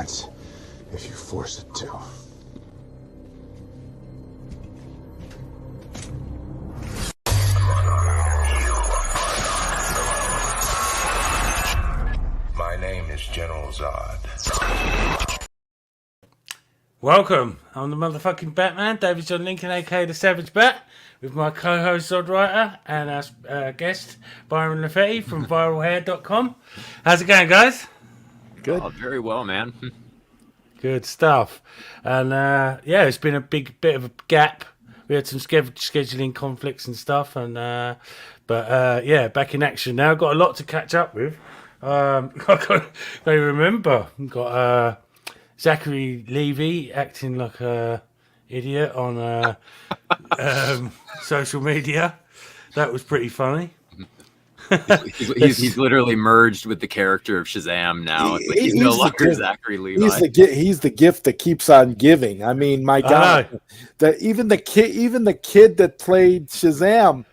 chance if you force it to. My name is General Zod. Welcome. I'm the motherfucking Batman, David John Lincoln, aka the Savage Bat, with my co-host Zod Writer and our guest Byron Lafetti from viralhair.com. How's it going, guys? Good. Oh, very well, man. Good stuff. And yeah, it's been a big bit of a gap. We had some scheduling conflicts and stuff, and but yeah, back in action now. Got a lot to catch up with. I can't remember. Got Zachary Levy acting like a idiot on social media. That was pretty funny. he's literally merged with the character of Shazam now. It's like he's no longer Zachary Levi. He's the gift that keeps on giving. I mean, my God, even the kid that played Shazam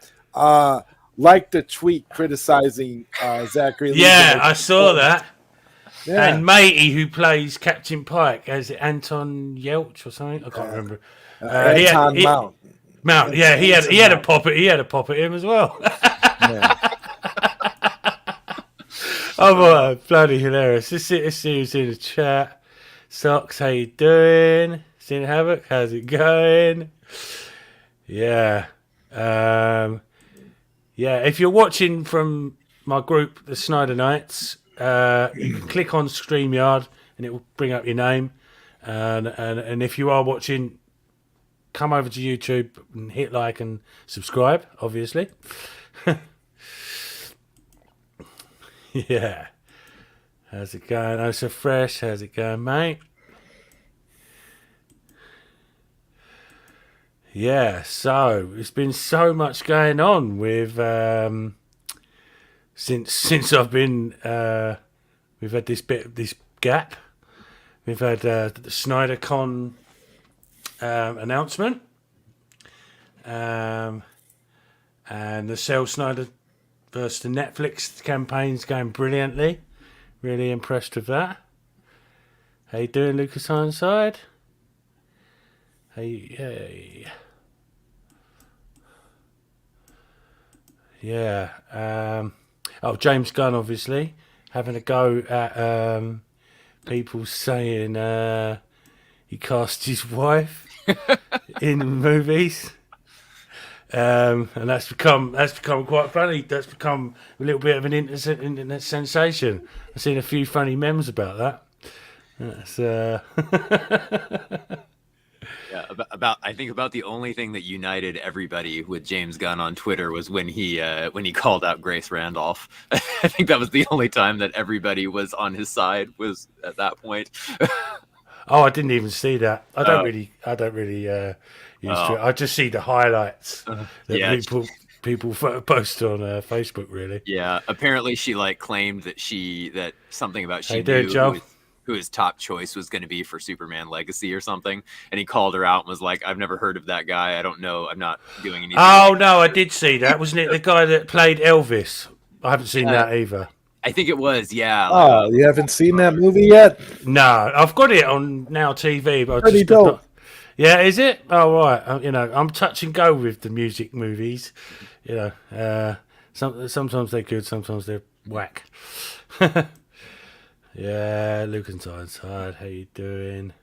liked a tweet criticizing Zachary Levi. Yeah, I saw that. Yeah. And Matey, who plays Captain Pike, is it Anton Yelch or something? I can't remember. Anton Mount. Mount, yeah, he had a pop at him as well. Yeah. Oh, bloody hilarious! Let's see who's in the chat. Socks, how you doing? Sin Havoc, how's it going? Yeah, yeah. If you're watching from my group, the Snyder Knights. You can click on StreamYard and it will bring up your name. And if you are watching, come over to YouTube and hit like and subscribe, obviously. Yeah. How's it going? Oh, so fresh. How's it going, mate? Yeah, so it's been so much going on with since I've been, we've had this gap. We've had the SnyderCon announcement, and the Sell Snyder versus the Netflix campaign's going brilliantly. Really impressed with that. How you doing, Lucas Ironside? Hey. Yeah. James Gunn, obviously, having a go at people saying he cast his wife in movies, and that's become quite funny. That's become a little bit of an internet sensation. I've seen a few funny memes about that. That's Yeah, I think about the only thing that united everybody with James Gunn on Twitter was when he called out Grace Randolph. I think that was the only time that everybody was on his side, was at that point. Oh, I didn't even see that. I don't really use Twitter. I just see the highlights that people post on Facebook. Really. Yeah. Apparently, she claimed that something about she knew who his top choice was going to be for Superman Legacy or something, and he called her out and was like, "I've never heard of that guy. I don't know. I'm not doing anything." Oh no, I did see that. Wasn't it the guy that played Elvis? I haven't seen that either. I think it was, yeah. Oh, you haven't seen that movie yet? No, I've got it on Now TV, but pretty dope. Yeah, is it? Oh right. I'm touch and go with the music movies. Sometimes they're good, sometimes they're whack. Yeah, Luke and Tyneside, how you doing?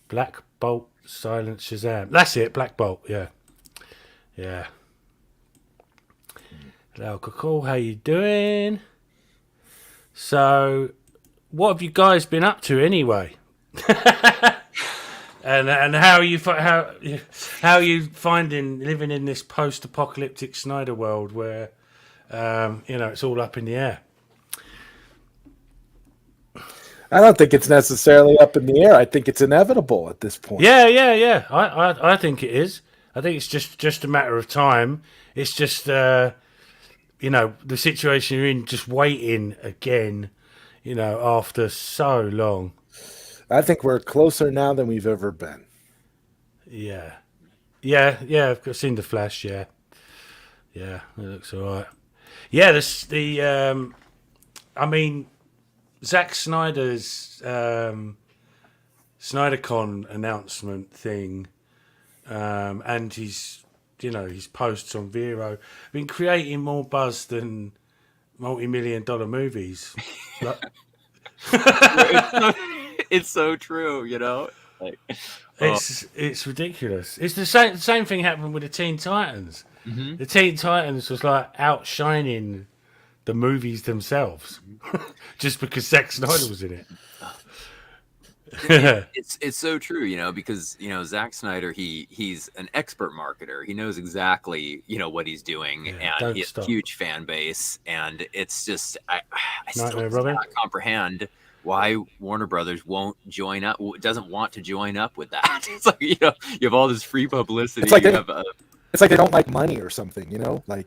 Black Bolt, Silent Shazam. That's it, Black Bolt, yeah. Hello, Cool, how you doing? So, what have you guys been up to anyway? and how are you finding living in this post-apocalyptic Snyder world where it's all up in the air? I don't think it's necessarily up in the air. I think it's inevitable at this point. Yeah. I think it is. I think it's just a matter of time. It's just the situation you're in, just waiting again, after so long. I think we're closer now than we've ever been. Yeah. I've seen the Flash. Yeah, it looks all right. Yeah, I mean, Zack Snyder's SnyderCon announcement thing, and his posts on Vero have been creating more buzz than multi-million-dollar movies. It's so true, Like, it's ridiculous. It's the same thing happened with the Teen Titans. mm-hmm. The Teen Titans was like outshining the movies themselves, just because Zack Snyder was in it. It's so true, because Zack Snyder he's an expert marketer. He knows exactly what he's doing, and he has a huge fan base. And it's just I still cannot comprehend why Warner Brothers doesn't want to join up with that. It's like you have all this free publicity. It's like they don't like money or something, like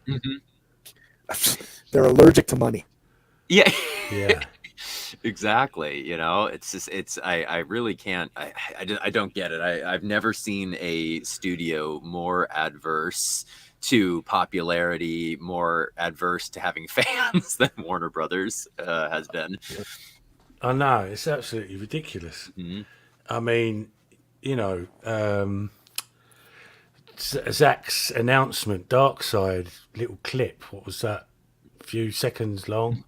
they're allergic to money. Yeah. Yeah. Exactly. It's just I really can't. I don't get it. I've never seen a studio more adverse to popularity, more adverse to having fans than Warner Brothers has been. I know, it's absolutely ridiculous. Mm-hmm. I mean, Zach's announcement, Darkseid little clip. What was that? A few seconds long.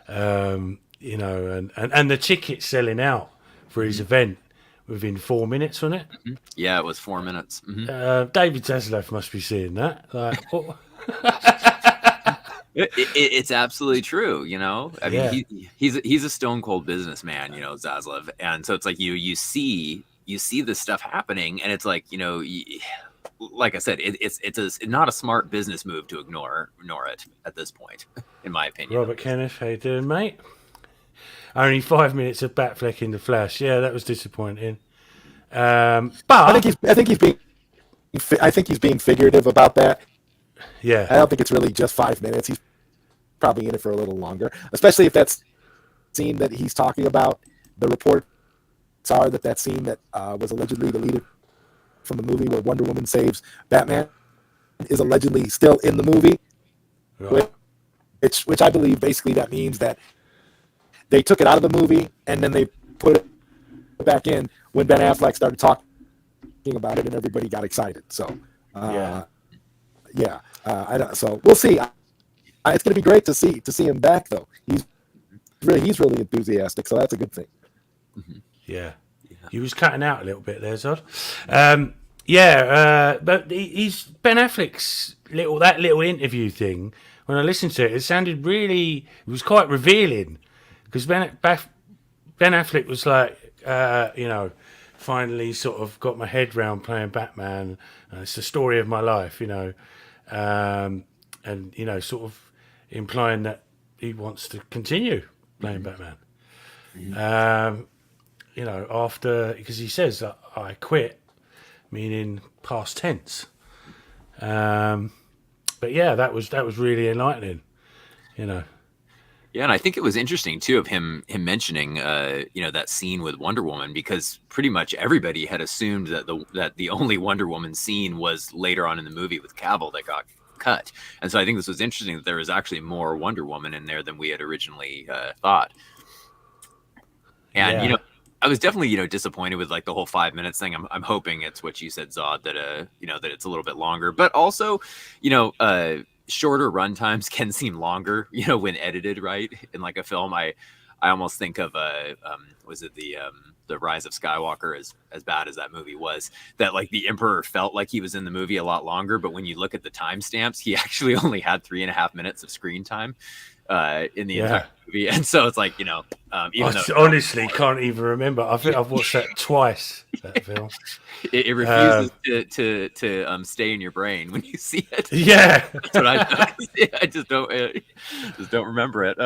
And the tickets selling out for his event within 4 minutes, wasn't it? Mm-hmm. Yeah, it was 4 minutes. Mm-hmm. David Zaslav must be seeing that. Like, what? It's absolutely true. I mean, he's a stone cold businessman, Zaslav, and so it's like you see this stuff happening, and it's like like I said, it's not a smart business move to ignore it at this point, in my opinion. Robert Kenneth, how you doing, mate? Only 5 minutes of Batfleck in the Flash. Yeah, that was disappointing. But I think he's being figurative about that. Yeah, I don't think it's really just 5 minutes. He's probably in it for a little longer, especially if that scene that he's talking about. The reports are that scene that was allegedly deleted from the movie where Wonder Woman saves Batman is allegedly still in the movie, right. which I believe basically that means that they took it out of the movie and then they put it back in when Ben Affleck started talking about it and everybody got excited. So, I don't. So we'll see. It's going to be great to see him back, though. He's really enthusiastic, so that's a good thing. Mm-hmm. Yeah. He was cutting out a little bit there, Zod. But he's Ben Affleck's little interview thing. When I listened to it, it was quite revealing because Ben Affleck was like, finally sort of got my head round playing Batman. It's the story of my life, and sort of implying that he wants to continue playing Batman. After, because he says that I quit, meaning past tense. But yeah, that was really enlightening, Yeah, and I think it was interesting too of him mentioning, that scene with Wonder Woman, because pretty much everybody had assumed that the only Wonder Woman scene was later on in the movie with Cavill that got cut, and so I think this was interesting that there was actually more Wonder Woman in there than we had originally thought. And I was definitely disappointed with like the whole 5 minutes thing. I'm hoping it's what you said, Zod, that that it's a little bit longer, but also shorter run times can seem longer when edited right in like a film. I almost think of was it the Rise of Skywalker, as bad as that movie was, that like the Emperor felt like he was in the movie a lot longer, but when you look at the timestamps, he actually only had 3.5 minutes of screen time in the entire movie. And so it's like, even I honestly can't even remember. I think I've watched that twice, that film. It refuses to stay in your brain when you see it. Yeah. That's what I just don't remember it.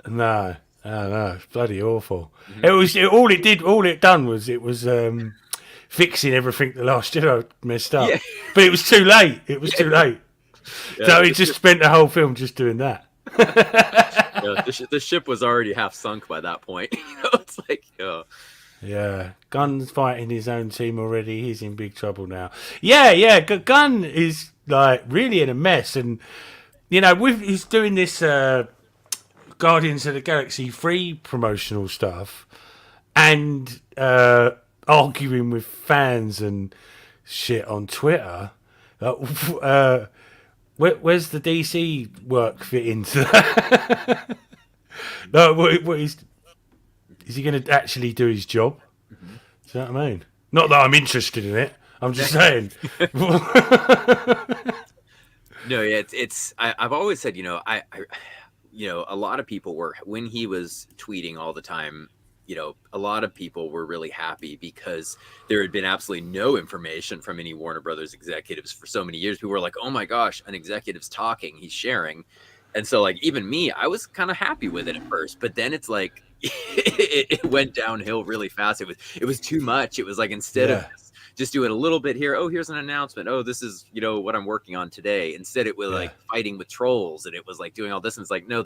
No, it's bloody awful. Mm-hmm. All it done was fixing everything the Last Jedi messed up. Yeah. But it was too late. Yeah, so he just spent the whole film just doing that. The ship was already half sunk by that point. It's like, yeah, Gunn's fighting his own team already. He's in big trouble now. Yeah. Gunn is like really in a mess, and he's doing this Guardians of the Galaxy 3 promotional stuff and arguing with fans and shit on Twitter. Where's the DC work fit into that? No, what is he going to actually do his job? Mm-hmm. Do you know what I mean? Not that I'm interested in it. I'm just saying. No, yeah, I've always said, I a lot of people were, when he was tweeting all the time, a lot of people were really happy because there had been absolutely no information from any Warner Brothers executives for so many years. People were like, oh my gosh, an executive's talking, he's sharing. And so like, even me, I was kind of happy with it at first, but then it's like, it went downhill really fast. It was too much. It was like, instead of just doing a little bit here, oh, here's an announcement, oh, this is what I'm working on today, instead it was like fighting with trolls, and it was like doing all this, and it's like, no,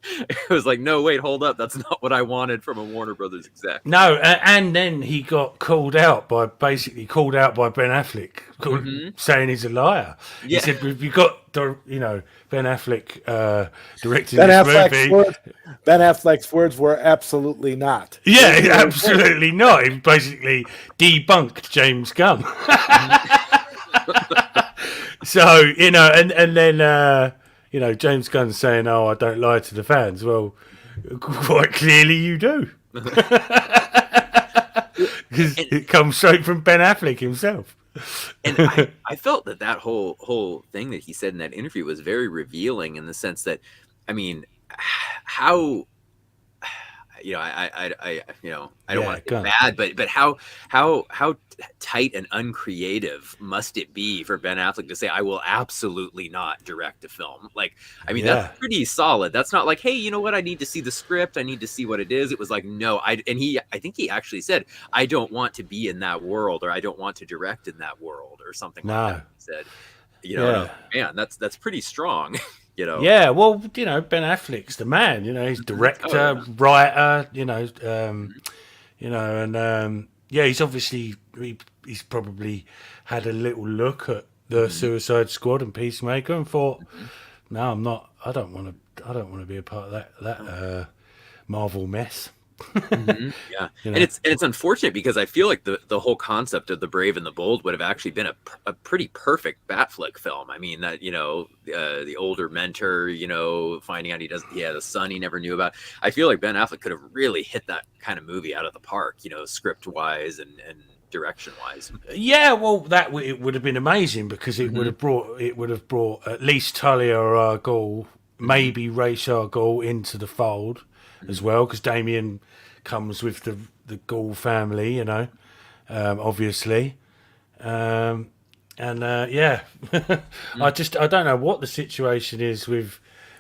it was like, no, wait, hold up, that's not what I wanted from a Warner Brothers exec. No, and then he got called out by Ben Affleck, saying he's a liar. He said, "You got Ben Affleck directing this movie." Ben Affleck's words were absolutely not. Yeah, absolutely not. He basically debunked James Gunn. So and then. James Gunn saying, "Oh, I don't lie to the fans." Well, quite clearly you do, because it comes straight from Ben Affleck himself. And I felt that whole thing that he said in that interview was very revealing, in the sense that, I mean, how. I don't want to get mad, but how tight and uncreative must it be for Ben Affleck to say, I will absolutely not direct a film? Like, I mean, that's pretty solid. That's not like, hey, you know what? I need to see the script. I need to see what it is. It was like, no, I think he actually said, I don't want to be in that world, or I don't want to direct in that world, or something like that. He said, man, that's pretty strong. Yeah, well, Ben Affleck's the man. He's director, writer. He's obviously he's probably had a little look at the Suicide Squad and Peacemaker and thought, no, I'm not. I don't want to be a part of that Marvel mess. Yeah, and it's unfortunate, because I feel like the whole concept of The Brave and the Bold would have actually been a pretty perfect Batfleck film. I mean, that the older mentor, finding out he had a son he never knew about. I feel like Ben Affleck could have really hit that kind of movie out of the park, script wise and direction wise. Yeah, well, it would have been amazing, because it would have brought at least Talia al Ghul, maybe Ra's al Ghul into the fold as well, because Damien comes with the Ghul family, obviously. I don't know what the situation is with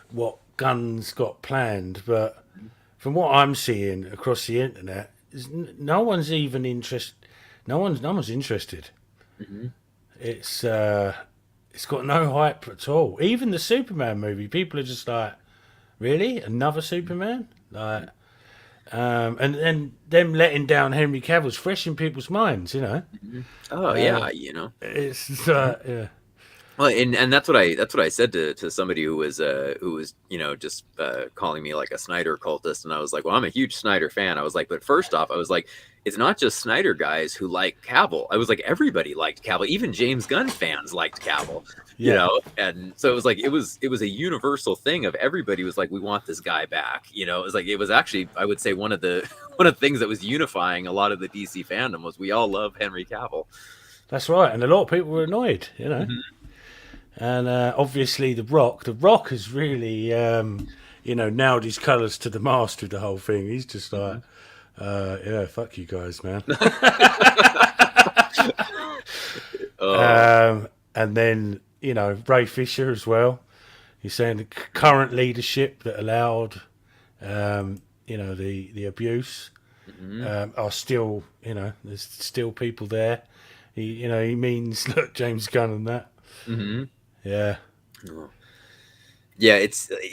what Gunn's got planned, but from what I'm seeing across the internet, no one's even interested. No one's interested. It's got no hype at all. Even the Superman movie, people are just like, really, another Superman? Like, and them letting down Henry Cavill's fresh in people's minds, Oh it's yeah. Well, and that's what I said to somebody who was just calling me like a Snyder cultist, and I was like, well, I'm a huge Snyder fan. I was like, but first off, I was like, it's not just Snyder guys who like Cavill. I was like, everybody liked Cavill. Even James Gunn fans liked Cavill. And so it was like, it was a universal thing of everybody was like, we want this guy back. It was like, it was actually, I would say, one of the things that was unifying a lot of the DC fandom was we all love Henry Cavill. That's right, and a lot of people were annoyed, And obviously, The Rock has really, nailed his colours to the mast with the whole thing. He's just like, fuck you guys, man. And then, Ray Fisher as well. He's saying the current leadership that allowed, the abuse are still, there's still people there. He means, look, James Gunn and that. Yeah. Yeah,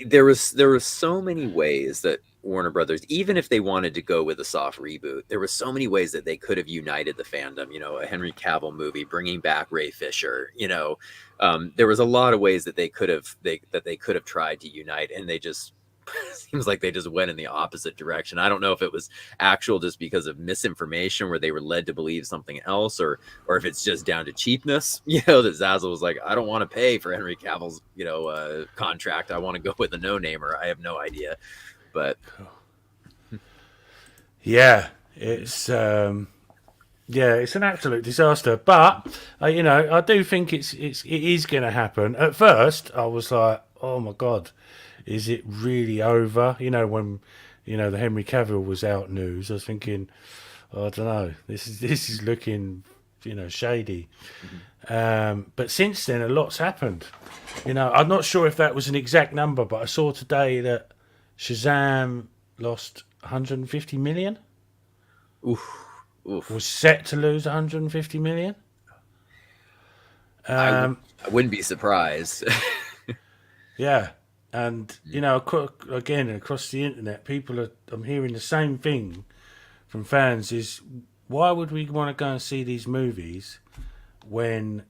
there was so many ways that Warner Brothers, even if they wanted to go with a soft reboot, there were so many ways that they could have united the fandom. A Henry Cavill movie, bringing back Ray Fisher. There was a lot of ways that they could have tried to unite, and they just seems like they just went in the opposite direction. I don't know if it was actual just because of misinformation where they were led to believe something else, or if it's just down to cheapness, that Zazzle was like, I don't want to pay for Henry Cavill's, contract. I want to go with a no-namer. I have no idea. But yeah, it's an absolute disaster. But I do think it is going to happen. At first, I was like, oh my god, is it really over? When the Henry Cavill was out news, I was thinking, I don't know, this is looking shady. But since then, a lot's happened. I'm not sure if that was an exact number, but I saw today that Shazam lost 150 million. Oof. Was set to lose 150 million. I wouldn't be surprised. Yeah, and again across the internet, I'm hearing the same thing from fans: is why would we want to go and see these movies when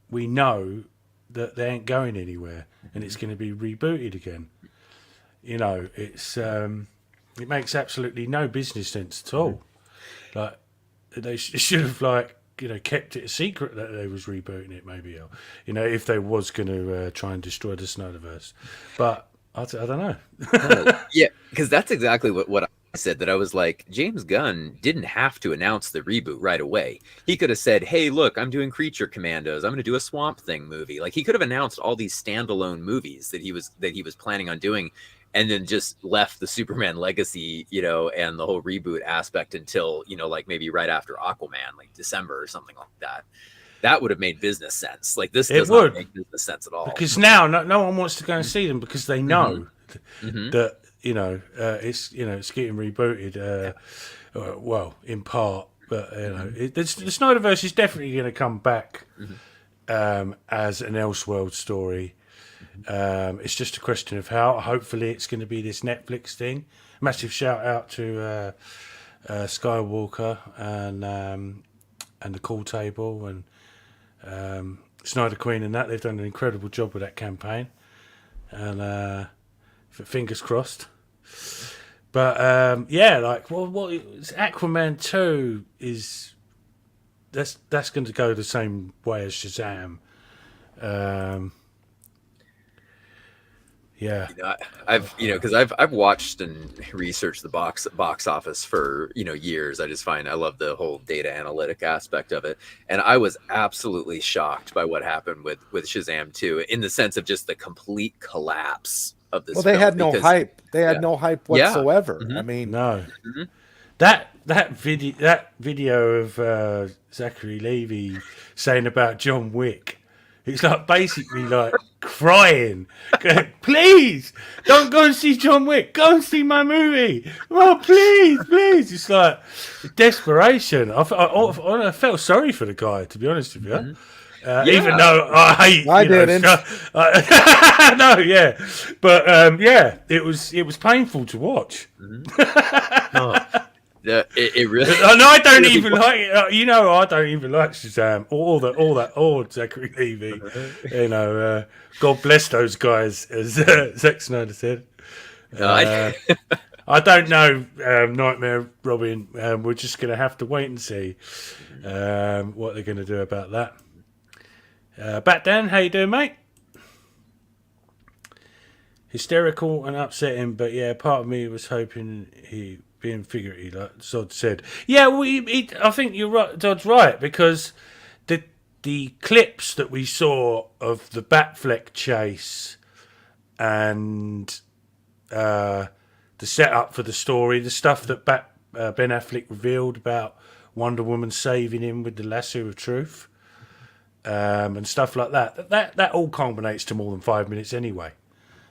we know that they ain't going anywhere and it's going to be rebooted again? It's it makes absolutely no business sense at all. Like they should have kept it a secret that they was rebooting it, maybe, or if they was going to try and destroy the Snyderverse. But I don't know. Yeah, because that's exactly what I said, that I was like, James Gunn didn't have to announce the reboot right away. He could have said, hey, look, I'm doing Creature Commandos, I'm going to do a Swamp Thing movie. Like, he could have announced all these standalone movies that he was planning on doing, and then just left the Superman legacy, and the whole reboot aspect until, maybe right after Aquaman, like December or something like that. That would have made business sense. Like, this does not make business sense at all. Because now no one wants to go and see them because they know that it's getting rebooted. Well, in part, but the Snyderverse is definitely going to come back as an Elseworld story. It's just a question of how. Hopefully, it's going to be this Netflix thing. Massive shout out to Skywalker and the Call Table and Snyder Queen and that. They've done an incredible job with that campaign, and fingers crossed. But what Aquaman 2 is. That's going to go the same way as Shazam. Yeah, I've watched and researched the box office for years. I love the whole data analytic aspect of it, and I was absolutely shocked by what happened with Shazam 2, in the sense of just the complete collapse of this. Well, they had no hype. They had no hype whatsoever. I mean, no. That video of Zachary Levi saying about John Wick. It's like basically like crying. Please don't go and see John Wick. Go and see my movie. Oh, please. It's like desperation. I felt sorry for the guy, to be honest with you. Even though I hate. I didn't. It was painful to watch. It really. No, I don't even like it. I don't even like Shazam or Zachary Levi. God bless those guys, as Zack Snyder said. I don't know, Nightmare Robin. We're just going to have to wait and see what they're going to do about that. Bat Dan, how you doing, mate? Hysterical and upsetting, but yeah, part of me was hoping he. Being figurative, like Zod said. Yeah, well, I think you're right. Zod's right, because the clips that we saw of the Batfleck chase and the setup for the story, the stuff that Ben Affleck revealed about Wonder Woman saving him with the lasso of truth, and stuff like that all culminates to more than 5 minutes anyway.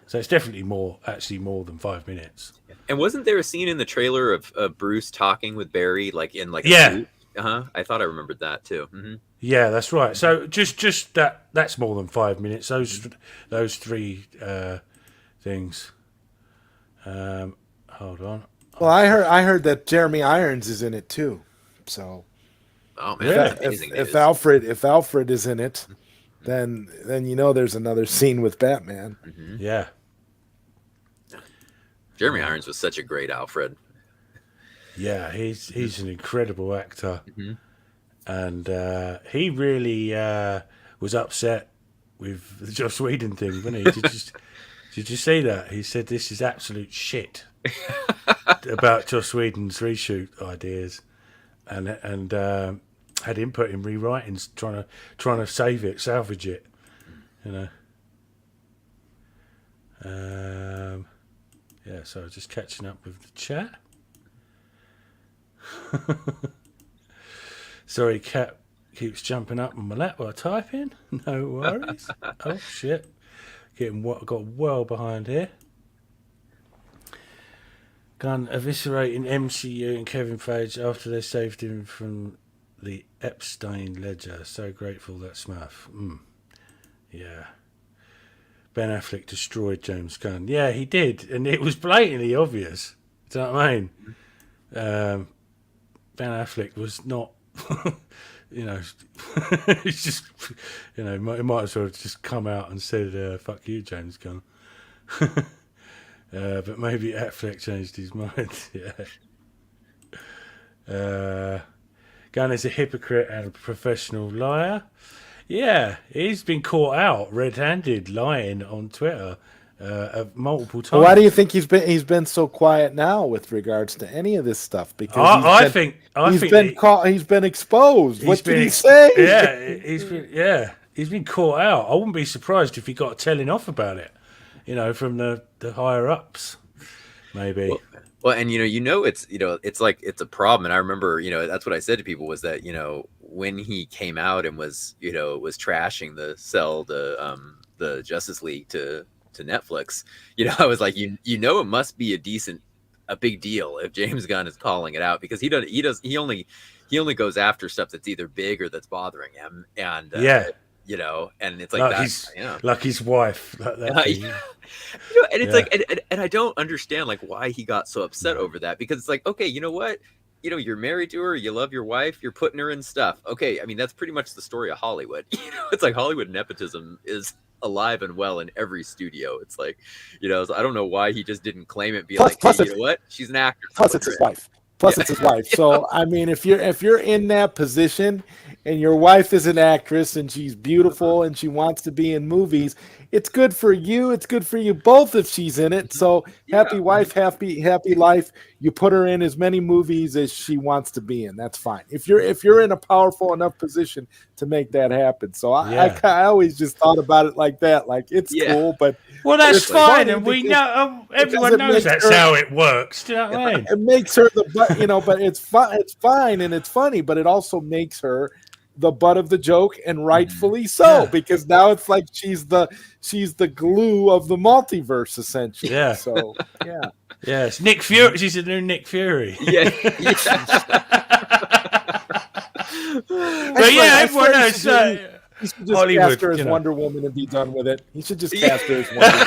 So it's definitely more than 5 minutes. And wasn't there a scene in the trailer of Bruce talking with Barry, like in a suit? I thought I remembered that too. Mm-hmm. Yeah, that's right. So just that's more than 5 minutes. Those three things. Hold on. Well, I heard that Jeremy Irons is in it too. So, oh man, if Alfred is in it, then there's another scene with Batman. Mm-hmm. Yeah. Jeremy Irons was such a great Alfred. Yeah, he's an incredible actor, and he really was upset with the Joss Whedon thing, wasn't he? Did you see that? He said this is absolute shit about Joss Whedon's reshoot ideas, and had input in rewritings, trying to salvage it, you know. Yeah, so just catching up with the chat. Sorry, cat keeps jumping up on my lap while typing. No worries. Oh shit, got well behind here. Gunn eviscerating MCU and Kevin Feige after they saved him from the Epstein ledger. So grateful that's Smurf. Yeah. Ben Affleck destroyed James Gunn. Yeah, he did, and it was blatantly obvious. Do you know what I mean? Ben Affleck was not, it's just, he might as well have just come out and said, fuck you, James Gunn. But maybe Affleck changed his mind. Yeah. Gunn is a hypocrite and a professional liar. Yeah, he's been caught out red-handed lying on Twitter multiple times. Well, why do you think he's been so quiet now with regards to any of this stuff? Because he's been exposed. What did he say? Yeah, he's been caught out. I wouldn't be surprised if he got telling off about it, from the higher ups, maybe. Well, and it's like it's a problem. And I remember, that's what I said to people was that, when he came out and was trashing the Justice League to Netflix, I was like, it must be a big deal if James Gunn is calling it out, because he only goes after stuff that's either big or that's bothering him. And and it's like that, like his wife, and it's like, and I don't understand like why he got so upset over that, because it's like, okay, you know what? You're married to her, you love your wife, you're putting her in stuff. Okay, I mean, that's pretty much the story of Hollywood. It's like Hollywood nepotism is alive and well in every studio. It's like, so I don't know why he just didn't claim it, you know what? She's an actor. Plus, it's his wife. It's his wife. So, I mean, if you're in that position and your wife is an actress and she's beautiful and she wants to be in movies, it's good for you. It's good for you both if she's in it. So happy wife, happy life. You put her in as many movies as she wants to be in. That's fine. If you're in a powerful enough position to make that happen. So I always just thought about it like that. Like, it's cool, but that's fine, and we know everyone knows that's how it works. Do you know what I mean? It makes her but it's fun. It's fine and it's funny, but it also makes her the butt of the joke, and rightfully so, because now it's like she's the glue of the multiverse, essentially. Yeah. So it's Nick Fury. She's the new Nick Fury. Yeah. But everyone knows. He should just cast her as Wonder Woman and be done with it. He should just cast her as Wonder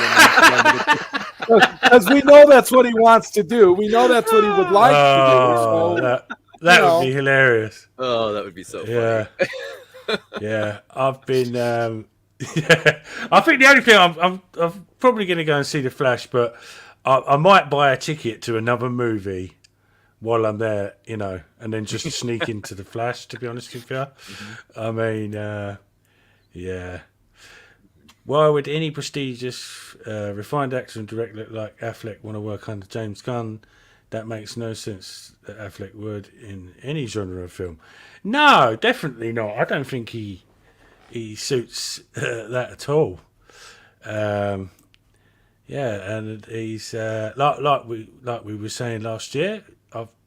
Woman. Because we know that's what he wants to do. We know that's what he would like to do. So, that would be hilarious. Oh, that would be so funny. Yeah. I've been. I think the only thing I'm probably going to go and see The Flash, but I might buy a ticket to another movie while I'm there, and then just sneak into The Flash. To be honest with you, I mean, Why would any prestigious, refined actor and director like Affleck want to work under James Gunn? That makes no sense that Affleck would in any genre of film. No, definitely not. I don't think he suits that at all. And he's like we were saying last year.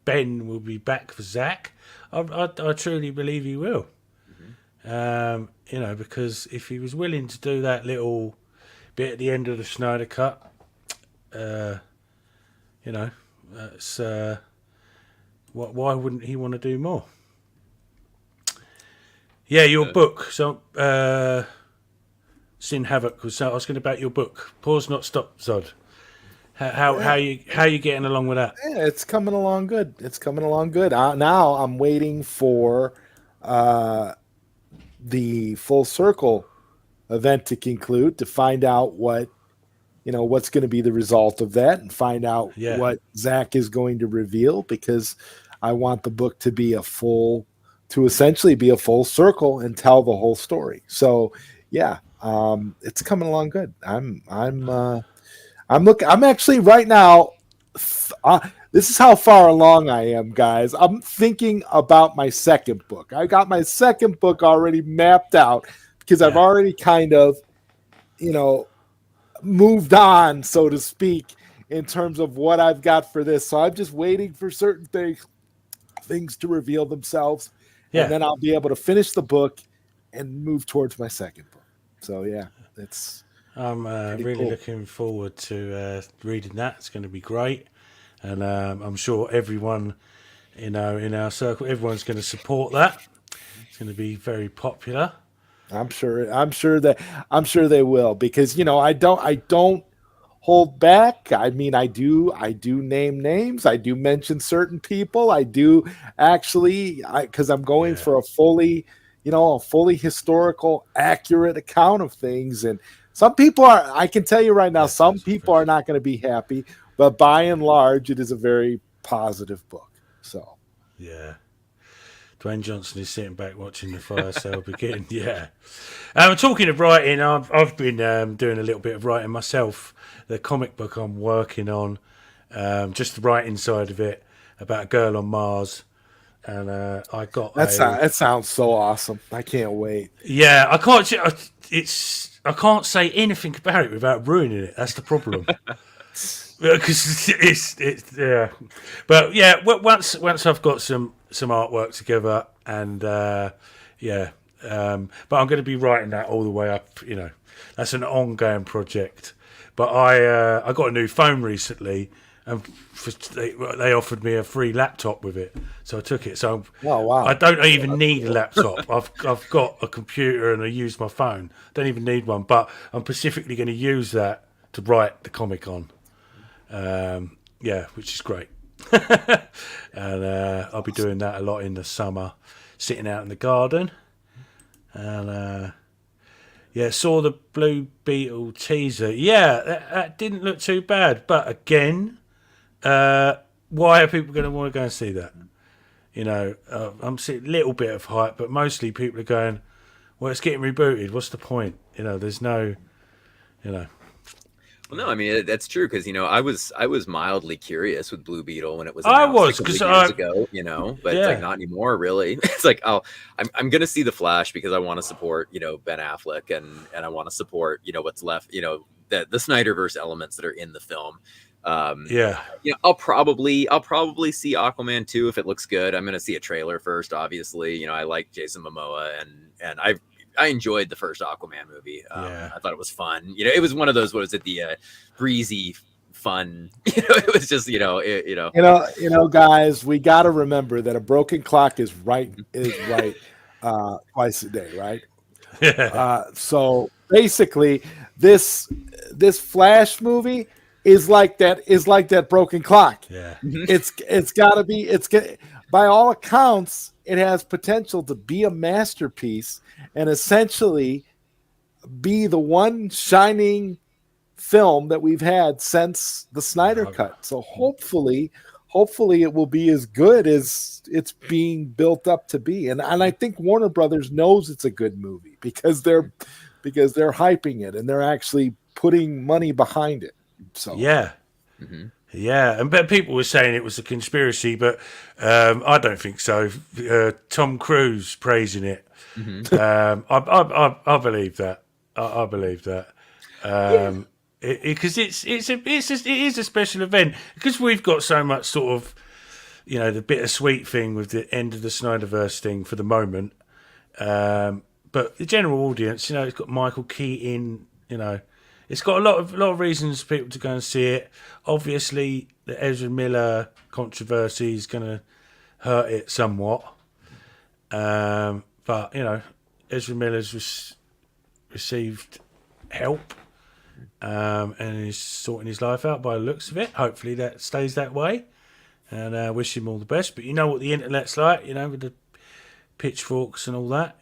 Ben will be back for Zach. I truly believe he will. Because if he was willing to do that little bit at the end of the Snyder Cut, that's why wouldn't he want to do more? Yeah, your book. So, Sin Havoc was asking about your book. Pause, not stop, Zod. How you getting along with that? Yeah, it's coming along good. Now I'm waiting for the Full Circle event to conclude to find out what what's going to be the result of that, and find out Yeah. what Zach is going to reveal, because I want the book to be essentially be a full circle and tell the whole story. So yeah, it's coming along good. I'm actually right now. This is how far along I am, guys. I'm thinking about my second book. I got my second book already mapped out, because I've already kind of, moved on, so to speak, in terms of what I've got for this. So I'm just waiting for certain things to reveal themselves, and then I'll be able to finish the book and move towards my second book. So yeah, I'm really cool. looking forward to reading that. It's going to be great, and I'm sure everyone, in our circle, everyone's going to support that. It's going to be very popular. I'm sure they will, because I don't hold back. I mean, I do name names. I do mention certain people. I do actually, because I'm going for a fully historical, accurate account of things. And some people I can tell you right now, some people are not going to be happy, but by and large, it is a very positive book. So yeah. Dwayne Johnson is sitting back watching the fire sale begin. Yeah. Talking of writing, I've been doing a little bit of writing myself. The comic book I'm working on, just the writing side of it, about a girl on Mars. And I got that sounds so awesome. I can't wait. Yeah, I can't say anything about it without ruining it. That's the problem. Because it's yeah, but yeah. Once I've got some artwork together, and but I'm going to be writing that all the way up. That's an ongoing project. But I got a new phone recently, and they offered me a free laptop with it, so I took it. So wow. I don't even need a laptop. I've got a computer and I use my phone. Don't even need one, but I'm specifically going to use that to write the comic on. Which is great. And I'll be doing that a lot in the summer, sitting out in the garden. And saw the Blue Beetle teaser. Yeah, that didn't look too bad. But again, why are people going to want to go and see that? I'm seeing a little bit of hype, but mostly people are going, well, it's getting rebooted. What's the point? There's no, Well, no, I mean that's true, because I was mildly curious with Blue Beetle when it was I announced was, like a 'cause couple years ago, but it's like not anymore, really. It's like, I'm gonna see the Flash because I want to support Ben Affleck, and I want to support what's left, the Snyderverse elements that are in the film. I'll probably see Aquaman 2 if it looks good. I'm gonna see a trailer first, obviously. I like Jason Momoa, and I enjoyed the first Aquaman movie. I thought it was fun. It was one of those, what was it, the breezy fun. It was just, guys, we got to remember that a broken clock is right twice a day, right? So basically, this Flash movie is like that broken clock. Yeah, it's got to be. By all accounts, it has potential to be a masterpiece and essentially be the one shining film that we've had since the Snyder Cut. So hopefully it will be as good as it's being built up to be. And I think Warner Brothers knows it's a good movie because they're hyping it and they're actually putting money behind it. So yeah. Mm-hmm. Yeah, and people were saying it was a conspiracy, but I don't think so. Tom Cruise praising it. Mm-hmm. I believe that. I believe that. Because it is a special event, because we've got so much sort of, the bittersweet thing with the end of the Snyderverse thing for the moment. But the general audience, it's got Michael Keaton, it's got a lot of reasons for people to go and see it. Obviously, the Ezra Miller controversy is going to hurt it somewhat. But, Ezra Miller's received help and is sorting his life out by the looks of it. Hopefully that stays that way. And I wish him all the best. But you know what the internet's like, with the pitchforks and all that,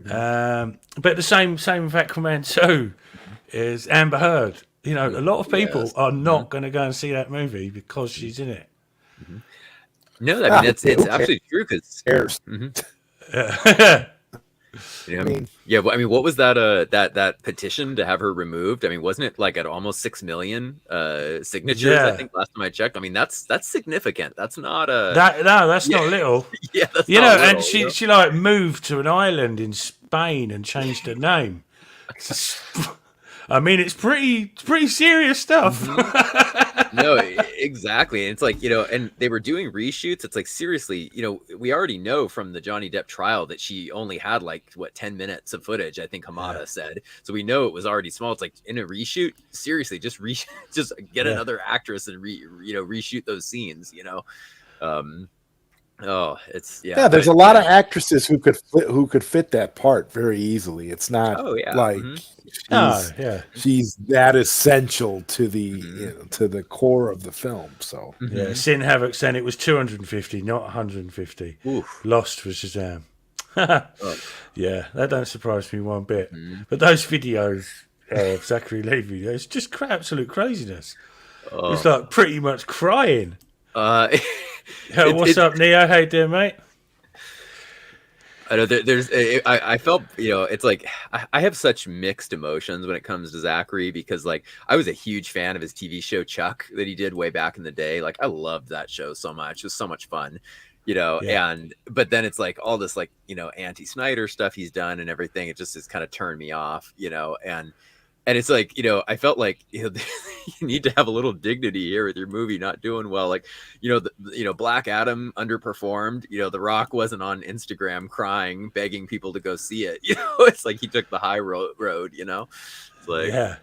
But the same with Aquaman 2. is Amber Heard. You know, a lot of people are Mm-hmm. not going to go and see that movie because she's in it. Mm-hmm. No, I mean it's absolutely true because. Yeah. You know, yeah. I mean, what was that petition to have her removed? I mean, wasn't it like at almost 6 million signatures? Yeah. I think last time I checked. I mean, that's significant. That's not that's not little. Yeah, that's you not know, little, and she like moved to an island in Spain and changed her name. I mean, it's pretty serious stuff. No, exactly. And it's like, you know, and they were doing reshoots. It's like, seriously, you know, we already know from the Johnny Depp trial that she only had like 10 minutes of footage, I think Hamada said. So we know it was already small. It's like, in a reshoot, seriously, just get another actress and reshoot those scenes, you know. There's a lot of actresses who could fit that part very easily. It's not she's that essential to the core of the film. So Sin Havoc saying it was 250, not 150. Oof. Lost for Shazam. Yeah, that don't surprise me one bit. But those videos of Zachary Levi, it's just absolute craziness. It's like pretty much crying. What's up, Neo? How you doing, mate? I know I felt, you know, it's like I have such mixed emotions when it comes to Zachary because, like, I was a huge fan of his TV show Chuck that he did way back in the day. Like, I loved that show so much. It was so much fun, you know. Yeah. But then it's like all this, like, you know, anti-Snyder stuff he's done and everything. It just has kind of turned me off, you know. And it's like, you know, I felt like, you know, you need to have a little dignity here with your movie not doing well. Like, you know, Black Adam underperformed. You know, The Rock wasn't on Instagram crying, begging people to go see it. You know, it's like he took the high road. You know, it's like, yeah.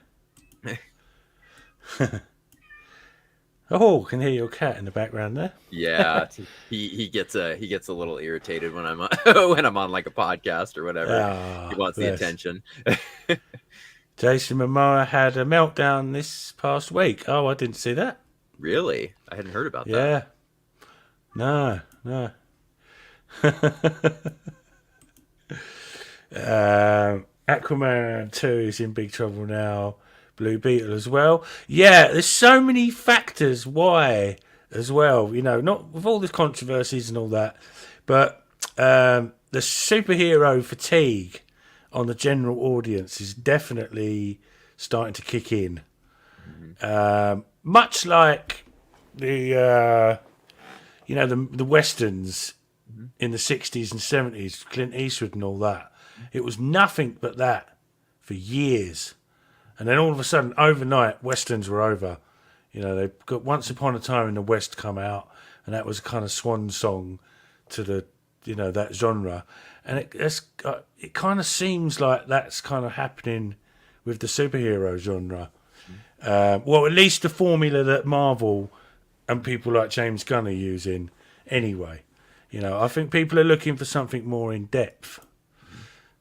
Oh, can hear your cat in the background there. Yeah, he gets a little irritated when I'm on like a podcast or whatever. He wants the attention. Jason Momoa had a meltdown this past week. Oh, I didn't see that. Really? I hadn't heard about that. Yeah. No. Aquaman 2 is in big trouble now. Blue Beetle as well. Yeah, there's so many factors why as well. You know, not with all the controversies and all that, but the superhero fatigue on the general audience is definitely starting to kick in. Much like the westerns in the 60s and 70s, Clint Eastwood and all that. It was nothing but that for years. And then all of a sudden, overnight, westerns were over. You know, they got Once Upon a Time in the West come out, and that was a kind of swan song to the, you know, that genre. And it kind of seems like that's kind of happening with the superhero genre. Well, at least the formula that Marvel and people like James Gunn are using anyway. You know, I think people are looking for something more in depth.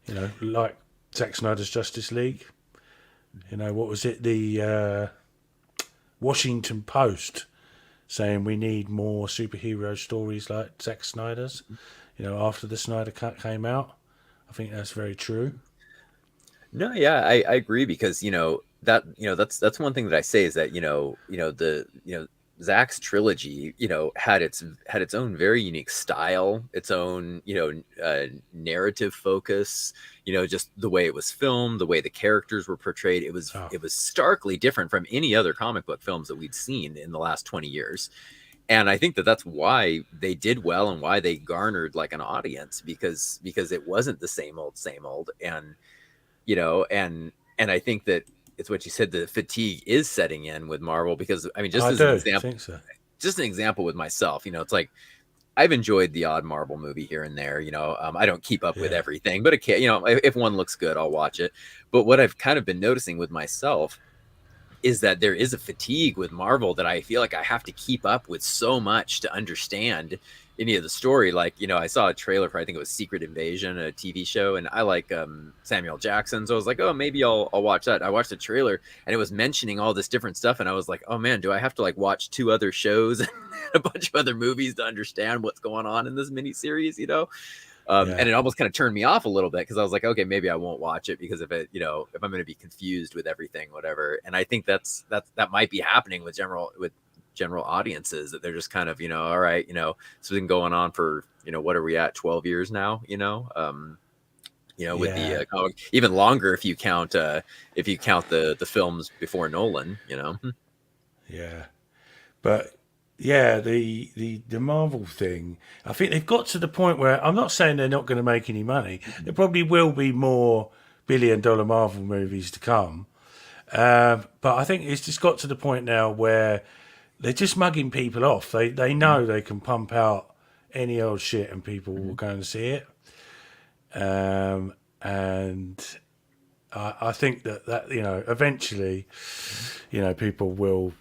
You know, like Zack Snyder's Justice League. You know, what was it? The Washington Post saying we need more superhero stories like Zack Snyder's. You know, after the Snyder Cut came out, I think that's very true. No, yeah, I agree because that's one thing that I say is that Zack's trilogy had its own very unique style, its own narrative focus, just the way it was filmed, the way the characters were portrayed. It was starkly different from any other comic book films that we'd seen in the last 20 years. And I think that that's why they did well and why they garnered like an audience because it wasn't the same old, and I think that it's what you said, the fatigue is setting in with Marvel because I mean, just as an example, just an example with myself, it's like I've enjoyed the odd Marvel movie here and there. I don't keep up with everything, but if one looks good, I'll watch it. But what I've kind of been noticing with myself is that there is a fatigue with Marvel that I feel like I have to keep up with so much to understand any of the story. Like, I saw a trailer for, I think it was Secret Invasion, a TV show, and I like Samuel Jackson. So I was like, oh, maybe I'll watch that. I watched the trailer and it was mentioning all this different stuff. And I was like, oh man, do I have to like watch 2 other shows and a bunch of other movies to understand what's going on in this miniseries, And it almost kind of turned me off a little bit because I was like, okay, maybe I won't watch it because if if I'm going to be confused with everything, whatever. And I think that might be happening with general audiences, that they're just kind of, all right, so it's been going on for, what are we at, 12 years now, with the comic, even longer if you count the films before Nolan, Yeah, but yeah, the Marvel thing, I think they've got to the point where I'm not saying they're not going to make any money. There probably will be more billion-dollar Marvel movies to come, but I think it's just got to the point now where they're just mugging people off. They know they can pump out any old shit and people will go and see it. And I think that eventually, people will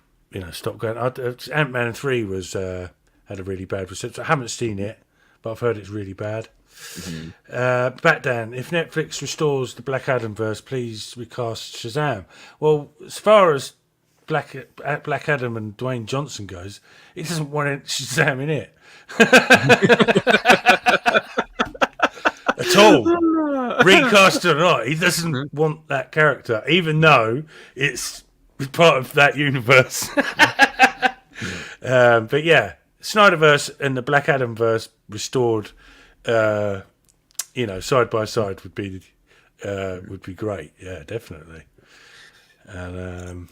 stop going. Ant-Man 3 was had a really bad reception. I haven't seen it, but I've heard it's really bad. Batdan, if Netflix restores the Black Adam verse, please recast Shazam. Well, as far as Black Adam and Dwayne Johnson goes, he doesn't want Shazam in it at all. Recast or not, he doesn't want that character, even though it's part of that universe. But yeah, Snyderverse and the Black Adam verse restored, side by side would be great. Yeah, definitely. And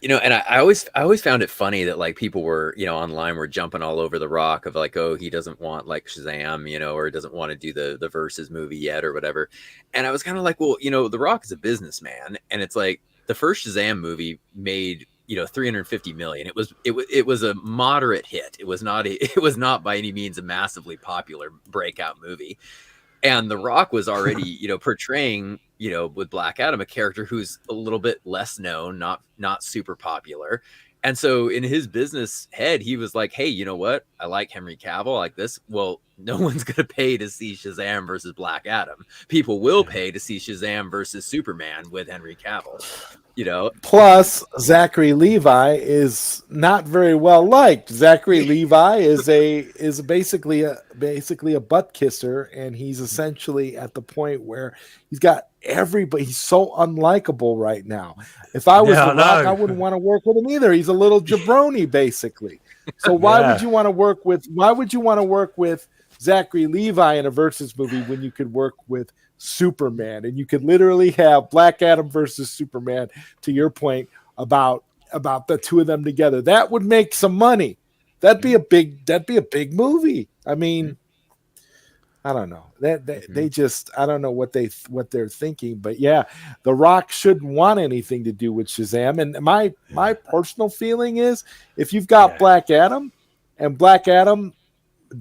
and I always found it funny that like people were, online were jumping all over The Rock of like, oh, he doesn't want like Shazam, or doesn't want to do the Versus movie yet or whatever. And I was kind of like, well, The Rock is a businessman, and it's like the first Shazam movie made, $350 million. It was a moderate hit. It was not by any means a massively popular breakout movie. And The Rock was already, portraying, with Black Adam, a character who's a little bit less known, not super popular. And so in his business head, he was like, hey, you know what? I like Henry Cavill, I like this. Well, no one's going to pay to see Shazam versus Black Adam. People will pay to see Shazam versus Superman with Henry Cavill. Plus, Zachary Levi is not very well liked. Zachary Levi is basically a butt kisser, and he's essentially at the point where he's got everybody. He's so unlikable right now. If I was The Rock, I wouldn't want to work with him either. He's a little jabroni, basically. So why would you want to work with Zachary Levi in a Versus movie when you could work with Superman, and you could literally have Black Adam versus Superman, to your point about the two of them together? That would make some money. That'd be a big movie. I mean, I don't know. They just, I don't know what they're thinking, but yeah, The Rock shouldn't want anything to do with Shazam. And my personal feeling is, if you've got Black Adam, and Black Adam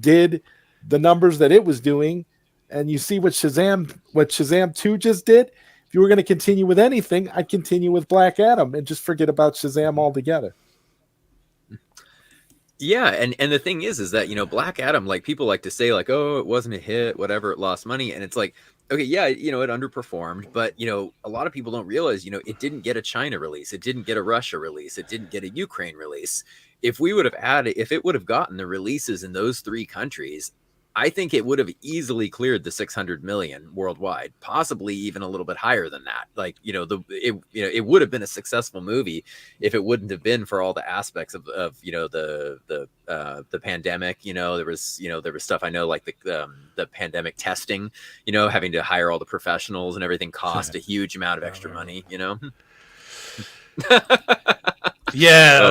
did the numbers that it was doing, and you see what Shazam 2 just did, if you were going to continue with anything, I'd continue with Black Adam and just forget about Shazam altogether. Yeah, and the thing is that, Black Adam, like, people like to say like, oh, it wasn't a hit, whatever, it lost money, and it's like, okay, yeah, it underperformed, but a lot of people don't realize, it didn't get a China release, it didn't get a Russia release, it didn't get a Ukraine release. If it would have gotten the releases in those three countries, I think it would have easily cleared the 600 million worldwide, possibly even a little bit higher than that. Like, it would have been a successful movie if it wouldn't have been for all the aspects of the pandemic. There was stuff, I know, like the pandemic testing, having to hire all the professionals and everything cost a huge amount of extra money, Yeah,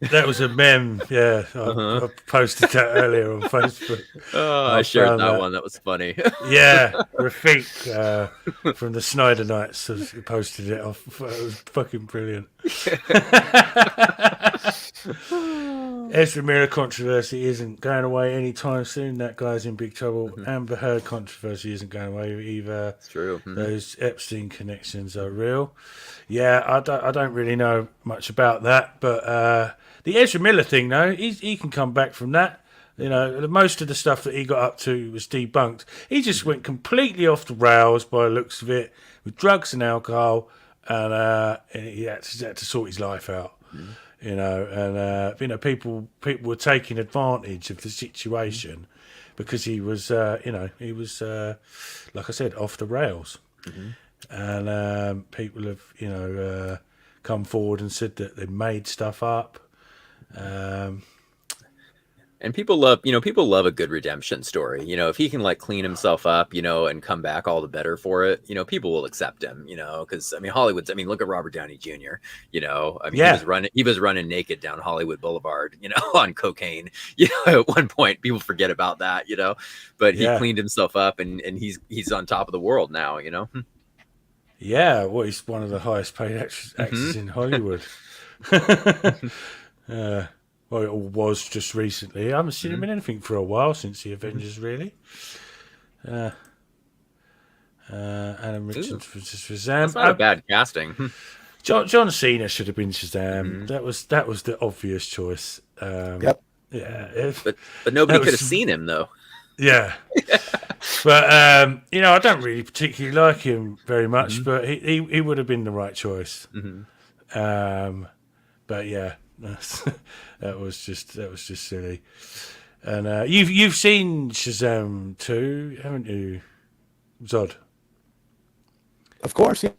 that was a meme. Yeah, I posted that earlier on Facebook. Oh, I shared that one. That was funny. Yeah, Rafik from the Snyder Nights has posted it off. It was fucking brilliant. Ezra Miller controversy isn't going away anytime soon. That guy's in big trouble. Amber Heard controversy isn't going away either. It's true. Those Epstein connections are real. Yeah, I don't really know much about that, but the Ezra Miller thing, though, he can come back from that. Most of the stuff that he got up to was debunked. He just went completely off the rails by the looks of it, with drugs and alcohol, and he had to sort his life out. People were taking advantage of the situation because he was, he was, like I said, off the rails. And people have, come forward and said that they made stuff up. And people love a good redemption story. If he can like clean himself up, and come back all the better for it, people will accept him, because Hollywood's, look at Robert Downey Jr., he was running naked down Hollywood Boulevard, on cocaine, at one point. People forget about that, but he cleaned himself up and he's on top of the world now, Yeah, well, he's one of the highest paid actors in Hollywood. Well, it was just recently. I haven't seen him in anything for a while since the Avengers, really. Adam Richards for Shazam. That's not a bad casting. John Cena should have been Shazam. That was the obvious choice. Yep. Yeah, but nobody could have seen him though. Yeah, but I don't really particularly like him very much. But he would have been the right choice. But yeah. that was just silly. And you've seen Shazam 2, haven't you, Zod? Of course, yeah.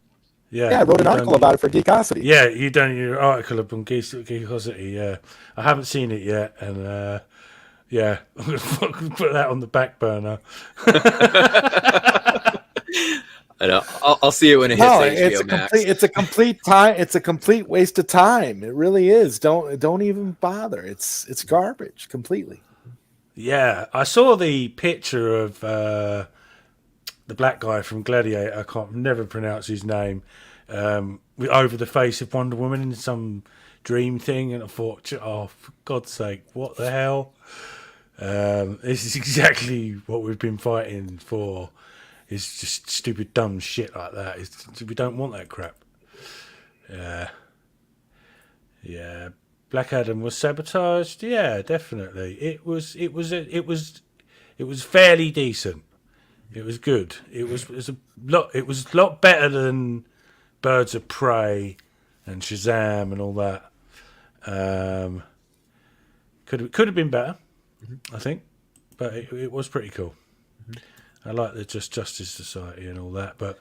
Yeah, I wrote an article about it for Geekosity. Yeah, you done your article on Geekosity. Yeah, I haven't seen it yet, and I'm gonna put that on the back burner. I know. I'll see it when it hits HBO Max. It's a complete waste of time. It really is. Don't even bother. It's garbage completely. Yeah, I saw the picture of the black guy from Gladiator. I can't never pronounce his name. Over the face of Wonder Woman in some dream thing, and I thought, oh, for God's sake, what the hell? This is exactly what we've been fighting for. It's just stupid, dumb shit like that. We don't want that crap. Yeah. Black Adam was sabotaged. Yeah, definitely. It was fairly decent. It was good. It was a lot better than Birds of Prey and Shazam and all that. Could have been better, I think, but it was pretty cool. I like the Justice Society and all that, but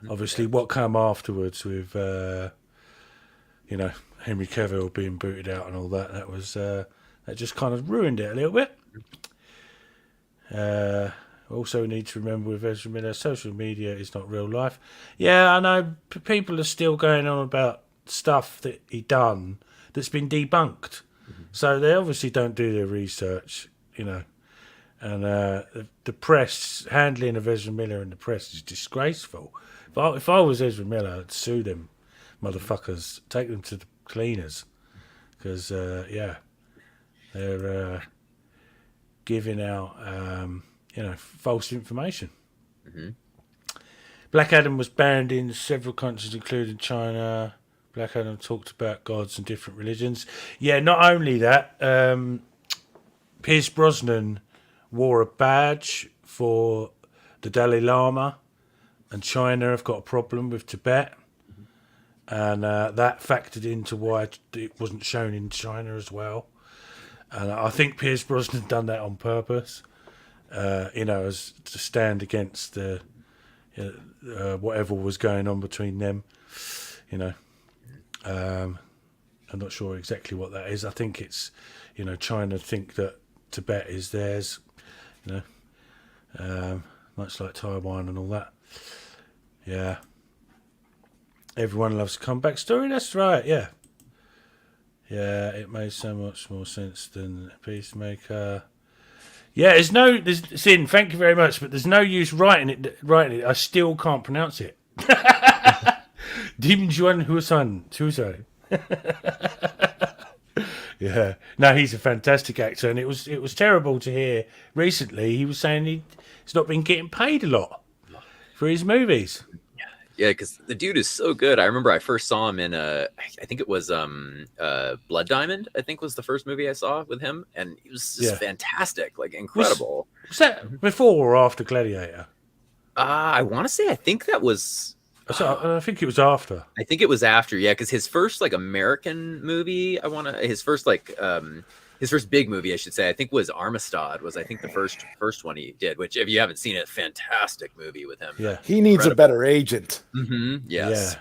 obviously what came afterwards with, Henry Cavill being booted out and all that, that just kind of ruined it a little bit. Also need to remember with Ezra Miller, social media is not real life. Yeah, I know people are still going on about stuff that he done that's been debunked. So they obviously don't do their research, And the press handling of Ezra Miller in the press is disgraceful. If I was Ezra Miller, I'd sue them motherfuckers, take them to the cleaners, because they're giving out false information. Black Adam was banned in several countries, including China. Black Adam talked about gods and different religions. Yeah, not only that, Pierce Brosnan wore a badge for the Dalai Lama, and China have got a problem with Tibet, and that factored into why it wasn't shown in China as well. And I think Pierce Brosnan done that on purpose, as to stand against the whatever was going on between them. I'm not sure exactly what that is. I think it's, China think that Tibet is theirs. Much like Taiwan and all that. Yeah. Everyone loves a comeback story. That's right. Yeah. Yeah, it made so much more sense than Peacemaker. Yeah, Sin, thank you very much, but there's no use writing it. I still can't pronounce it. Dim Juan Husan. Yeah, no, he's a fantastic actor, and it was terrible to hear recently. He was saying he's not been getting paid a lot for his movies. Yeah, because the dude is so good. I remember I first saw him in I think it was Blood Diamond. I think was the first movie I saw with him, and he was just fantastic, like incredible. Was that before or after Gladiator? I want to say I think that was. So I think it was after. I think it was after, yeah, because his first like American movie, his first like his first big movie, I should say, I think was Armistead. Was I think the first one he did. Which, if you haven't seen it, fantastic movie with him. Yeah, he needs a better agent. Yes,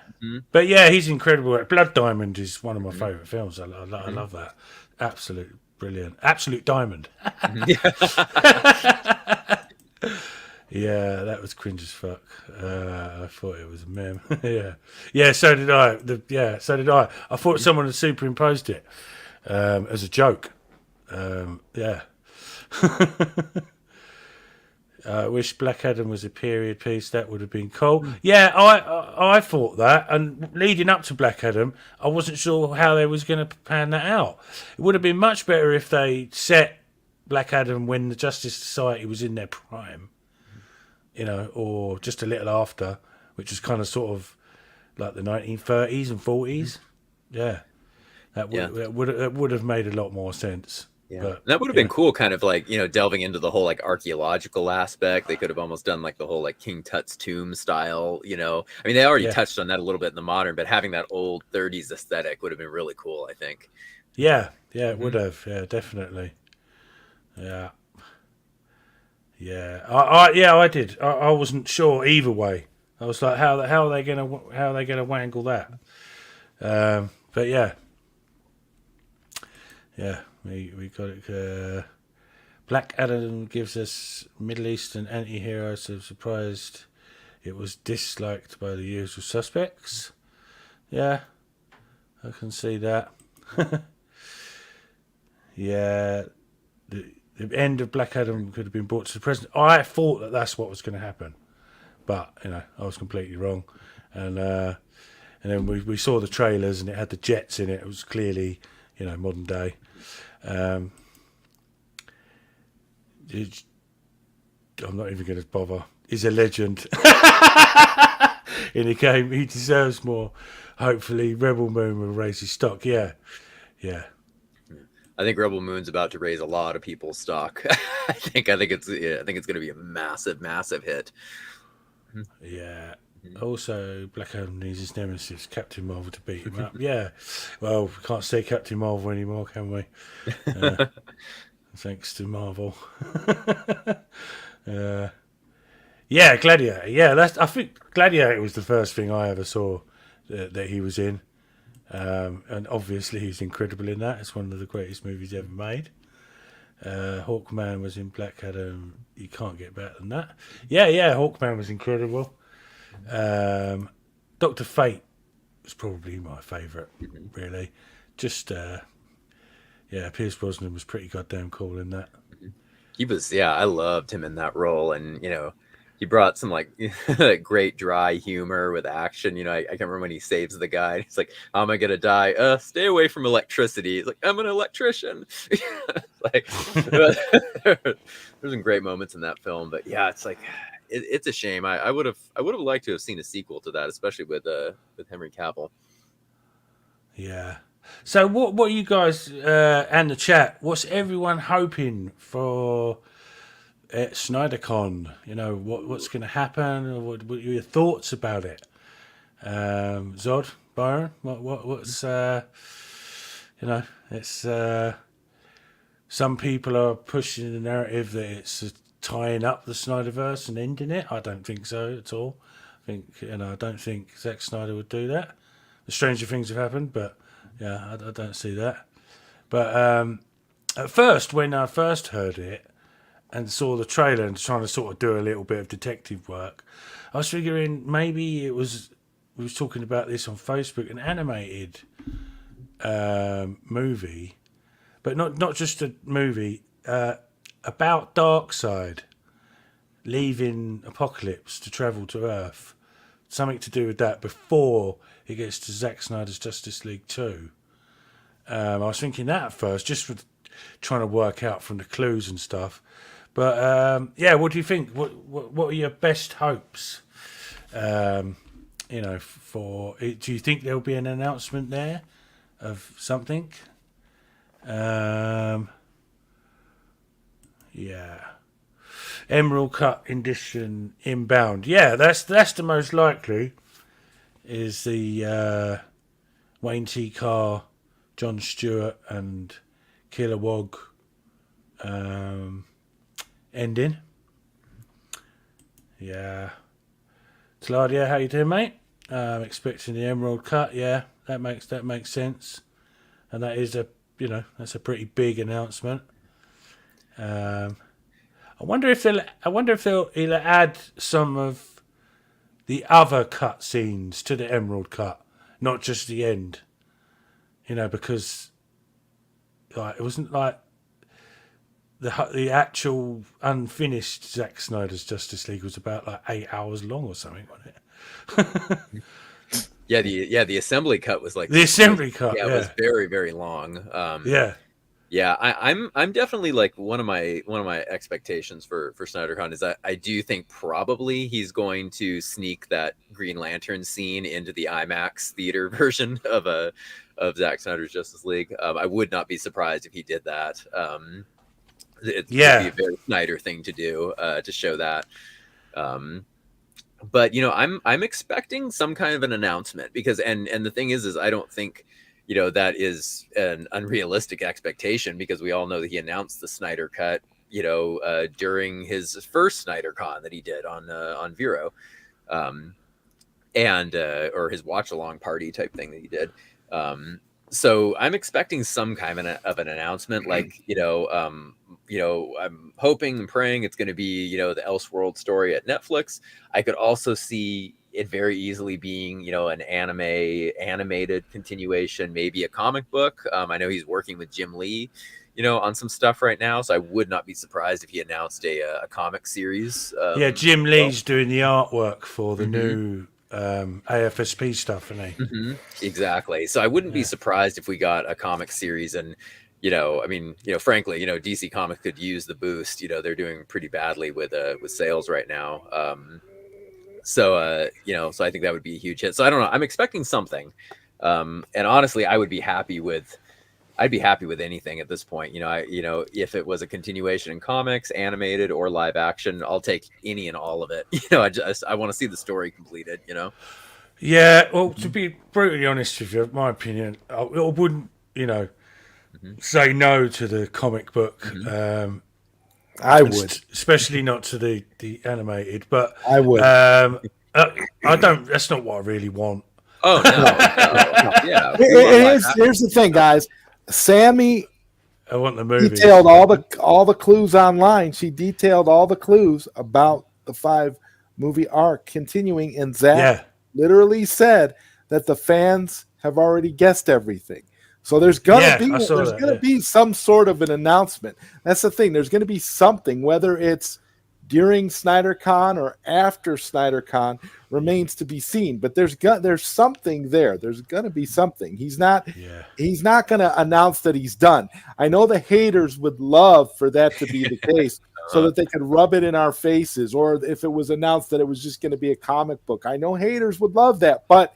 but yeah, he's incredible. Blood Diamond is one of my favorite films. I love that. Absolute brilliant. Absolute diamond. Yeah, that was cringe as fuck. I thought it was a meme. yeah. So did I. So did I. I thought someone had superimposed it as a joke. Yeah. I wish Black Adam was a period piece. That would have been cool. Yeah, I thought that. And leading up to Black Adam, I wasn't sure how they was going to pan that out. It would have been much better if they set Black Adam when the Justice Society was in their prime, or just a little after, which was kind of sort of like the 1930s and 40s. Yeah, that would have made a lot more sense. Yeah, but, that would have been cool, kind of like, delving into the whole like archaeological aspect. They could have almost done like the whole like King Tut's tomb style, I mean, they already touched on that a little bit in the modern, but having that old 30s aesthetic would have been really cool, I think. Yeah, it would have. Yeah, definitely. Yeah. Yeah. I did. I wasn't sure either way. I was like, how are they gonna wangle that? But yeah. Yeah. We got it. Black Adam gives us Middle Eastern anti-hero, so surprised it was disliked by the usual suspects. Yeah, I can see that. Yeah, the end of Black Adam could have been brought to the present. I thought that's what was going to happen, but I was completely wrong. And then we saw the trailers, and it had the jets in it. It was clearly modern day. I'm not even going to bother. He's a legend in the game. He deserves more. Hopefully, Rebel Moon will raise his stock. Yeah. I think Rebel Moon's about to raise a lot of people's stock. I think it's going to be a massive hit. Yeah. Also, Black Adam needs his nemesis, Captain Marvel, to beat him up. Yeah. Well, we can't say Captain Marvel anymore, can we? Thanks to Marvel. Yeah, Gladiator. Yeah, I think Gladiator was the first thing I ever saw that he was in. And obviously he's incredible in that. It's one of the greatest movies ever made. Hawkman was in Black Adam. You can't get better than that. Yeah, Hawkman was incredible. Dr. Fate was probably my favourite, really. Just, Pierce Brosnan was pretty goddamn cool in that. He was, I loved him in that role. And, he brought some like great dry humor with action. I can't remember when he saves the guy. He's like, "How am I gonna die? Stay away from electricity." He's like, "I'm an electrician." There's some great moments in that film, but yeah, it's like it's a shame. I would have liked to have seen a sequel to that, especially with Henry Cavill. Yeah. So what are you guys and the chat? What's everyone hoping for? At SnyderCon, what's going to happen, or what are your thoughts about it? Zod, Byron, what's it's some people are pushing the narrative that it's tying up the Snyderverse and ending it. I don't think so at all. I don't think Zack Snyder would do that. The stranger things have happened, but yeah, I don't see that. But at first, when I first heard it and saw the trailer and trying to sort of do a little bit of detective work, I was figuring maybe we was talking about this on Facebook, an animated movie, but not just a movie, about Darkseid leaving Apocalypse to travel to Earth. Something to do with that before it gets to Zack Snyder's Justice League 2. I was thinking that at first, just for trying to work out from the clues and stuff. But what do you think? What are your best hopes? For do you think there'll be an announcement there of something? Emerald Cut edition inbound. Yeah, that's the most likely. Is the Wayne T. Carr, Jon Stewart, and Kilowog ending. Yeah. Claudia, how you doing, mate? Expecting the Emerald cut. Yeah, that makes sense, and that is that's a pretty big announcement. I wonder if he'll add some of the other cut scenes to the Emerald cut, not just the end. Because it wasn't like the actual unfinished Zack Snyder's Justice League was about like 8 hours long or something, wasn't it? The assembly cut was like the assembly cut. Yeah, it was very, very long. I'm definitely like one of my expectations for SnyderCon is that I do think probably he's going to sneak that Green Lantern scene into the IMAX theater version of Zack Snyder's Justice League. I would not be surprised if he did that. It'd be a very Snyder thing to do, to show that. But I'm expecting some kind of an announcement because and the thing is I don't think that is an unrealistic expectation because we all know that he announced the Snyder cut during his first SnyderCon that he did on Vero, or his watch along party type thing that he did. So I'm expecting some kind of an announcement, like I'm hoping and praying it's going to be the Elseworld story at Netflix. I could also see it very easily being an animated continuation, maybe a comic book. I know he's working with Jim Lee on some stuff right now, so I would not be surprised if he announced a comic series. Jim Lee's doing the artwork for the new AFSP stuff, isn't he? Mm-hmm. Exactly. So I wouldn't be surprised if we got a comic series, and frankly, DC Comics could use the boost. They're doing pretty badly with sales right now. So I think that would be a huge hit. So I don't know. I'm expecting something, and honestly, I'd be happy with anything at this point. If it was a continuation in comics, animated or live action, I'll take any and all of it. I want to see the story completed. Yeah. Well, to be brutally honest with you, my opinion, I wouldn't, say no to the comic book. Mm-hmm. I would, especially not to the animated. But I would. I don't. That's not what I really want. Oh no. Yeah. Here's the thing, guys. Sammy, I want the movie. Detailed all the clues online. She detailed all the clues about the 5-movie arc continuing, and Zach literally said that the fans have already guessed everything. So there's gonna be some sort of an announcement. That's the thing. There's gonna be something, whether it's during SnyderCon or after SnyderCon remains to be seen. But there's something there. There's gonna be something. He's not gonna announce that he's done. I know the haters would love for that to be the case, so that they could rub it in our faces, or if it was announced that it was just gonna be a comic book. I know haters would love that, but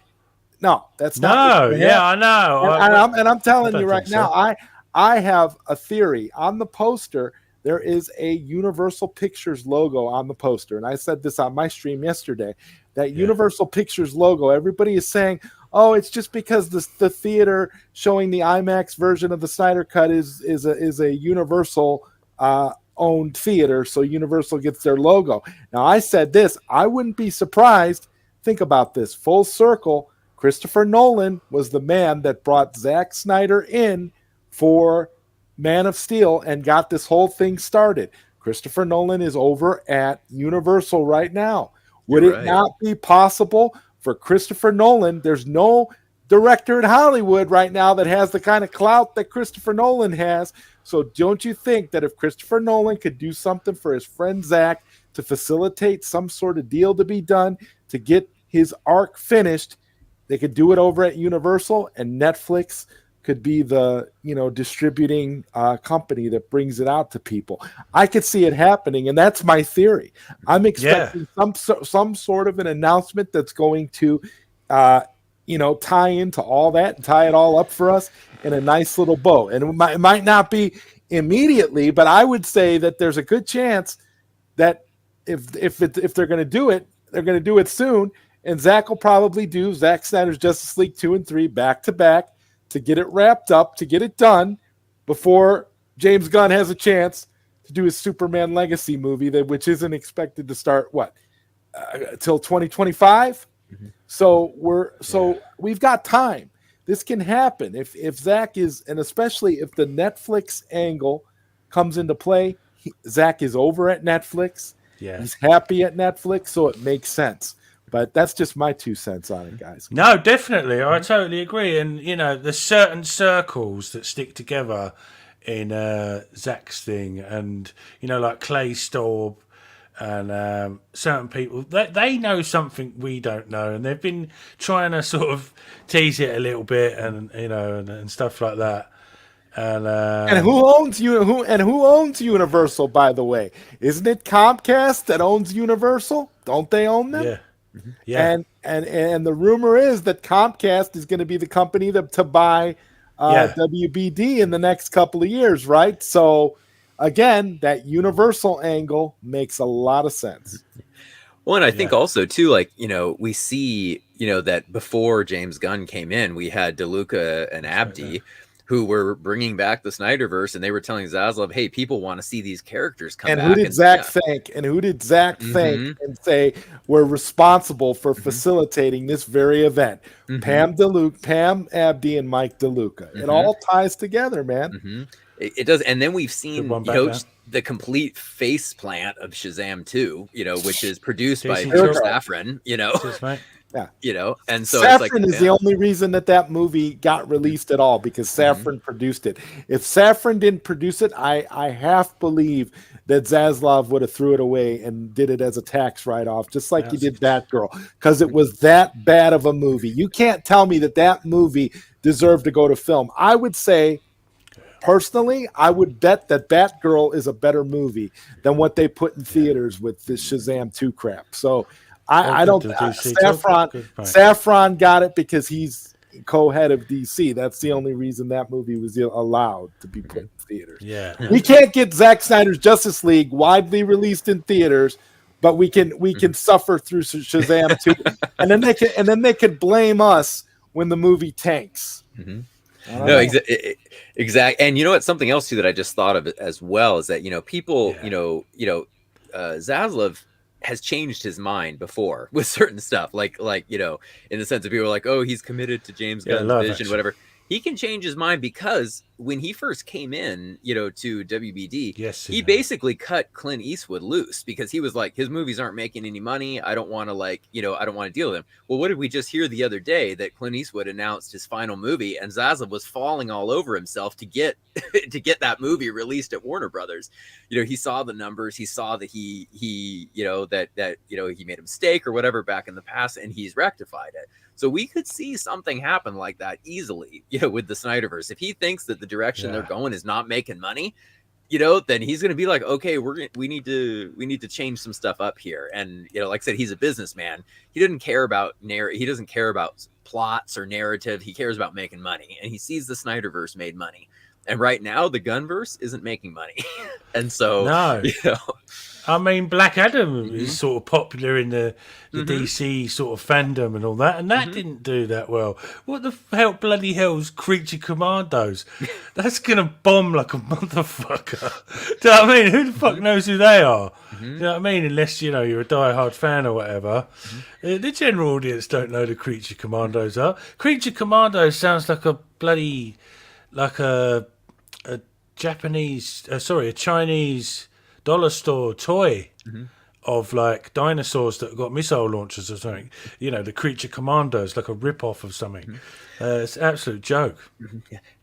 no, that's not. I know. And I'm telling you right now, I have a theory. On the poster, there is a Universal Pictures logo on the poster. And I said this on my stream yesterday, that Universal Pictures logo, everybody is saying, oh, it's just because the theater showing the IMAX version of the Snyder Cut is a Universal owned theater, so Universal gets their logo. Now, I said this, I wouldn't be surprised. Think about this, full circle. Christopher Nolan was the man that brought Zack Snyder in for Man of Steel and got this whole thing started. Christopher Nolan is over at Universal right now. Would it not be possible for Christopher Nolan? There's no director in Hollywood right now that has the kind of clout that Christopher Nolan has. So don't you think that if Christopher Nolan could do something for his friend Zack to facilitate some sort of deal to be done to get his arc finished, they could do it over at Universal, and Netflix could be the distributing company that brings it out to people. I could see it happening, and that's my theory. I'm expecting some sort of an announcement that's going to tie into all that and tie it all up for us in a nice little bow. And it might not be immediately, but I would say that there's a good chance that if they're going to do it, they're going to do it soon. And Zack will probably do Zack Snyder's Justice League 2 and 3 back to back to get it wrapped up, to get it done before James Gunn has a chance to do his Superman Legacy movie, which isn't expected to start till 2025. Mm-hmm. So we've got time. This can happen if Zach is, and especially if the Netflix angle comes into play. Zach is over at Netflix. Yeah, he's happy at Netflix, so it makes sense. But that's just my 2 cents on it, guys. No, definitely, I totally agree. And there's certain circles that stick together in Zach's thing, and like Clay Storb and certain people they know something we don't know, and they've been trying to sort of tease it a little bit, and and stuff like that. And who owns Universal, by the way? Isn't it Comcast that owns Universal? Don't they own them? Yeah. Yeah. And the rumor is that Comcast is going to be the company to buy WBD in the next couple of years, right? So again, that Universal angle makes a lot of sense. Well, and I think also too, like, we see, that before James Gunn came in, we had DeLuca and Abdi who were bringing back the Snyderverse, and they were telling Zaslav, hey, people want to see these characters come back. And who did Zach thank? And who did Zach thank and say we're responsible for facilitating this very event? Pam Abdi and Mike DeLuca. It all ties together, man. It does. And then we've seen the complete face plant of Shazam 2, which is produced by Safran, and so Safran is the only reason that movie got released at all, because Safran produced it. If Safran didn't produce it, I half believe that Zaslav would have threw it away and did it as a tax write-off, just like he did Batgirl, because it was that bad of a movie. You can't tell me that movie deserved to go to film. I would say, personally, I would bet that Batgirl is a better movie than what they put in theaters with this Shazam 2 crap. So I don't. Safran got it because he's co-head of DC. That's the only reason that movie was allowed to be put in theaters. Yeah, we can't get Zack Snyder's Justice League widely released in theaters, but we can suffer through Shazam 2, and then they could blame us when the movie tanks. No, exactly. And what? Something else too that I just thought of as well is that people, Zaslav has changed his mind before with certain stuff, like in the sense of people are like, oh, he's committed to James Gunn's vision, whatever. He can change his mind because when he first came in, to WBD, he basically cut Clint Eastwood loose because he was like, his movies aren't making any money. I don't want to I don't want to deal with them. Well, what did we just hear the other day? That Clint Eastwood announced his final movie, and Zaslav was falling all over himself to get that movie released at Warner Brothers. He saw the numbers. He saw that he that he made a mistake or whatever back in the past, and he's rectified it. So we could see something happen like that easily, with the Snyderverse. If he thinks that the direction they're going is not making money, then he's going to be like, okay, we need to change some stuff up here. And like I said, he's a businessman. He doesn't care about he doesn't care about plots or narrative. He cares about making money, and he sees the Snyderverse made money. And right now, the Gunverse isn't making money, and so I mean, Black Adam is sort of popular in the DC sort of fandom and all that, and that didn't do that well. What the bloody hell's Creature Commandos? That's gonna bomb like a motherfucker. Do you know what I mean? Who the fuck knows who they are? Do you know what I mean? Unless you're a diehard fan or whatever. The general audience don't know the Creature Commandos are. Creature Commandos sounds like a bloody a Chinese dollar store toy of like dinosaurs that got missile launchers or something. The Creature Commandos, like a rip-off of something. It's an absolute joke.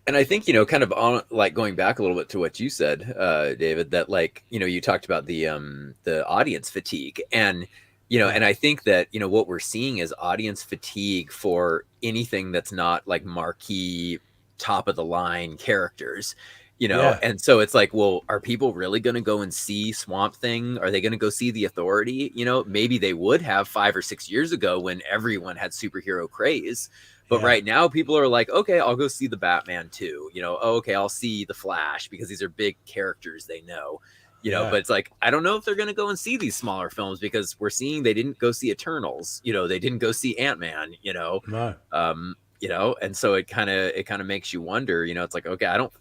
And I think, kind of on like going back a little bit to what you said, David, that you talked about the audience fatigue, and and I think that what we're seeing is audience fatigue for anything that's not like marquee, top of the line characters. And so it's like, well, are people really going to go and see Swamp Thing? Are they going to go see The Authority? Maybe they would have 5 or 6 years ago when everyone had superhero craze. But right now, people are like, okay, I'll go see the Batman too. Okay, I'll see the Flash because these are big characters they know. But it's like, I don't know if they're going to go and see these smaller films because we're seeing they didn't go see Eternals. They didn't go see Ant-Man. No. And so it kind of makes you wonder. It's like, okay, I don't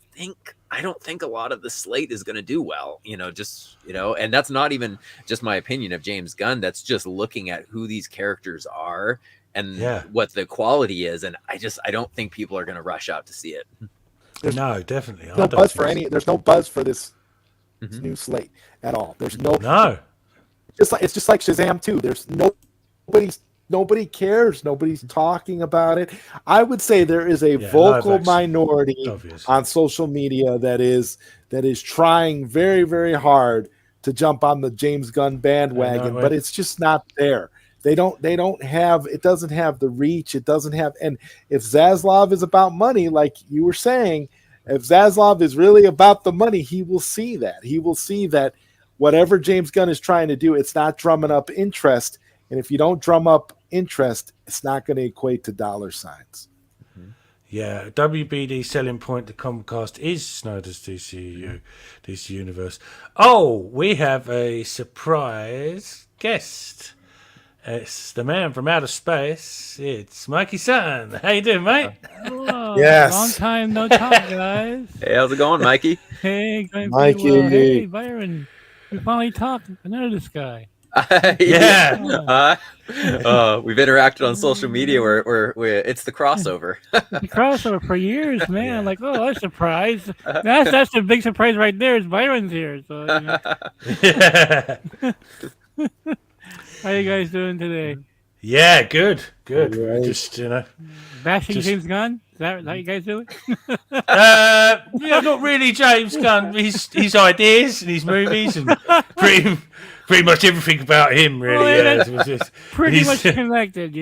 don't think a lot of the slate is going to do well, and that's not even just my opinion of James Gunn. That's just looking at who these characters are and what the quality is. And I don't think people are going to rush out to see it. No, definitely. There's no buzz for this new slate at all. There's no. It's just like Shazam 2. There's nobody cares. Nobody's talking about it. I would say there is a vocal minority on social media that is trying very, very hard to jump on the James Gunn bandwagon, but it's just not there. It doesn't have the reach. It doesn't have, and if Zaslav is about money, like you were saying, if Zaslav is really about the money, he will see that. He will see that whatever James Gunn is trying to do, it's not drumming up interest. And if you don't drum up interest, it's not going to equate to dollar signs. Yeah, WBD selling point to Comcast is Snyder's DC Universe. Oh, we have a surprise guest. It's the man from outer space. It's Mikey Sutton. How you doing, mate? Hello. Yes. Long time no talk, guys. Hey, how's it going, Mikey? Hey, Mikey. well. Hey, Byron. We finally talked. I know this guy. Yeah. We've interacted on social media where it's the crossover. The crossover for years, man. Like, oh, that's a surprise. That's a big surprise right there. Is Byron's here. So, Yeah. How you guys doing today? Yeah, good. Right. Just, Bashing James Gunn? Is that how you guys do it? yeah, not really James Gunn. His ideas and his movies and pretty much everything about him, really. Well, yeah, it's pretty much connected,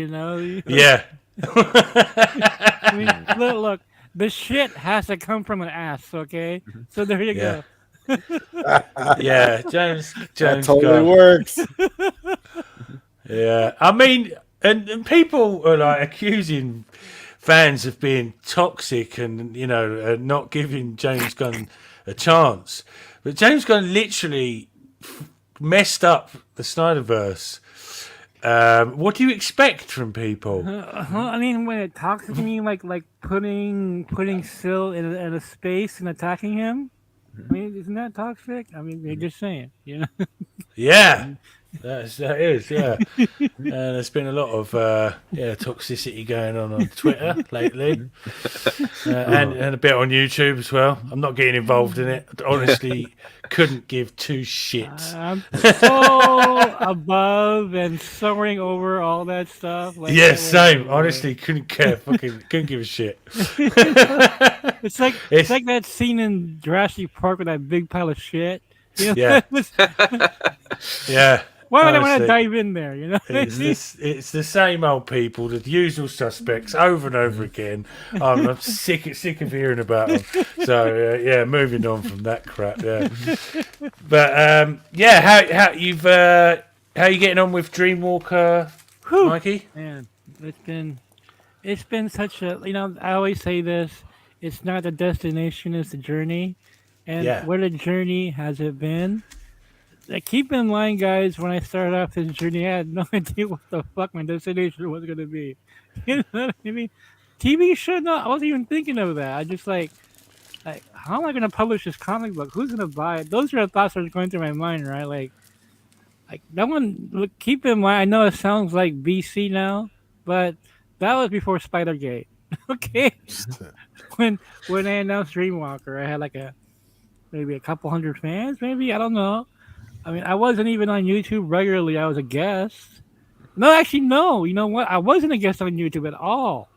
Yeah. I mean, look, the shit has to come from an ass, okay? So there you go. Yeah, James That totally Gunn. works. Yeah, I mean, and people are like accusing fans of being toxic and not giving James Gunn a chance, but James Gunn literally messed up the Snyderverse. What do you expect from people? I mean, when it talks to me like putting Syl in a space and attacking him, I mean, isn't that toxic? I mean, they're just saying, Yeah, that is, yeah. And there's been a lot of toxicity going on Twitter lately, and a bit on YouTube as well. I'm not getting involved in it. Honestly, couldn't give two shits. I'm so above and soaring over all that stuff. Like, Yeah, same. Honestly, couldn't care. Couldn't give a shit. It's like that scene in Jurassic Park with that big pile of shit. Yeah. Yeah. Why would I want to dive in there? It's the same old people, the usual suspects, over and over again. I'm sick of hearing about them. So moving on from that crap. Yeah, but how you getting on with Dreamwalker, Mikey? Man, it's been such a I always say this: it's not the destination, it's the journey. And what a journey has it been? Keep in mind, guys, when I started off this journey, I had no idea what the fuck my destination was going to be. You know what I mean? TV show, no, I wasn't even thinking of that. I just like how am I going to publish this comic book? Who's going to buy it? Those are the thoughts that were going through my mind, right? Like no one, look, keep in mind, I know it sounds like BC now, but that was before Spider-Gate. Okay? when I announced Dreamwalker, I had maybe a couple hundred fans, maybe, I don't know. I mean, I wasn't even on YouTube regularly. I was a guest. No, actually, no. You know what? I wasn't a guest on YouTube at all.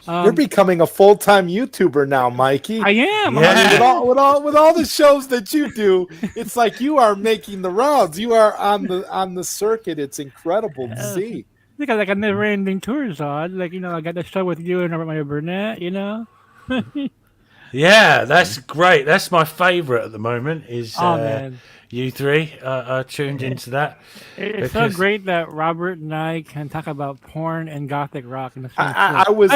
You're becoming a full-time YouTuber now, Mikey. I am. Yeah. I mean, with all the shows that you do, it's like you are making the rounds. You are on the circuit. It's incredible to see. Because like a never-ending tours on. I got the show with you and Robert Meyer Burnett. Yeah, that's great. That's my favorite at the moment. Man. You three. I tuned into that. It's so great that Robert and I can talk about porn and gothic rock in the same I was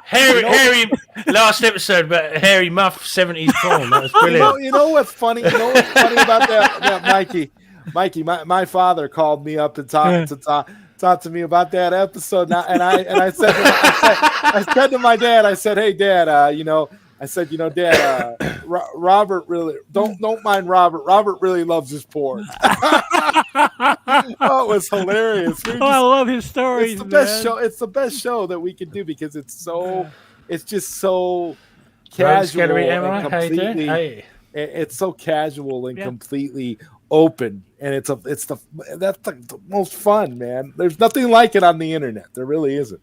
Harry last episode, but Harry Muff 70s porn. That was brilliant. You know what's funny? You know what's funny about that Mikey? My father called me up to talk to me about that episode. Now, and I said to my dad, I said, hey, Dad, I said, Dad, Robert really don't mind Robert. Robert really loves his porn. Oh, it was hilarious. I love his stories. It's the best show. It's the best show that we could do because it's just so casual and completely. It's so casual and completely open, and that's the most fun, man. There's nothing like it on the internet. There really isn't.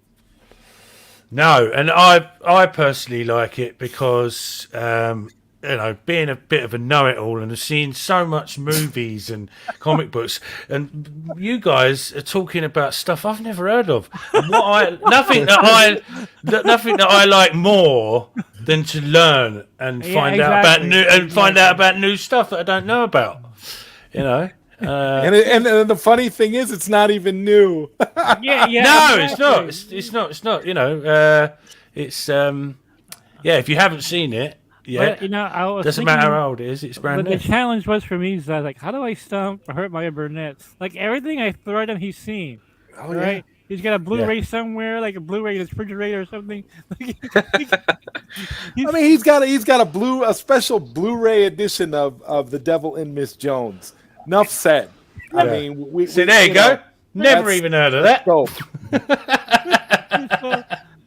No, and I personally like it because being a bit of a know-it-all and seeing so much movies and comic books, and you guys are talking about stuff I've never heard of. And nothing that I like more than to learn and find out about new stuff that I don't know about. And the funny thing is, it's not even new. No, exactly. It's not. It's if you haven't seen it, but, doesn't matter how old it is. It's brand new. The challenge was for me is like, how do I stump or hurt my Burnett? Like everything I throw at him, he's seen. Oh, right? Yeah. He's got a Blu-ray somewhere, like a Blu-ray in his refrigerator or something. He's got a special Blu-ray edition of The Devil in Miss Jones. Enough said. I mean, there you go. Never even heard of that.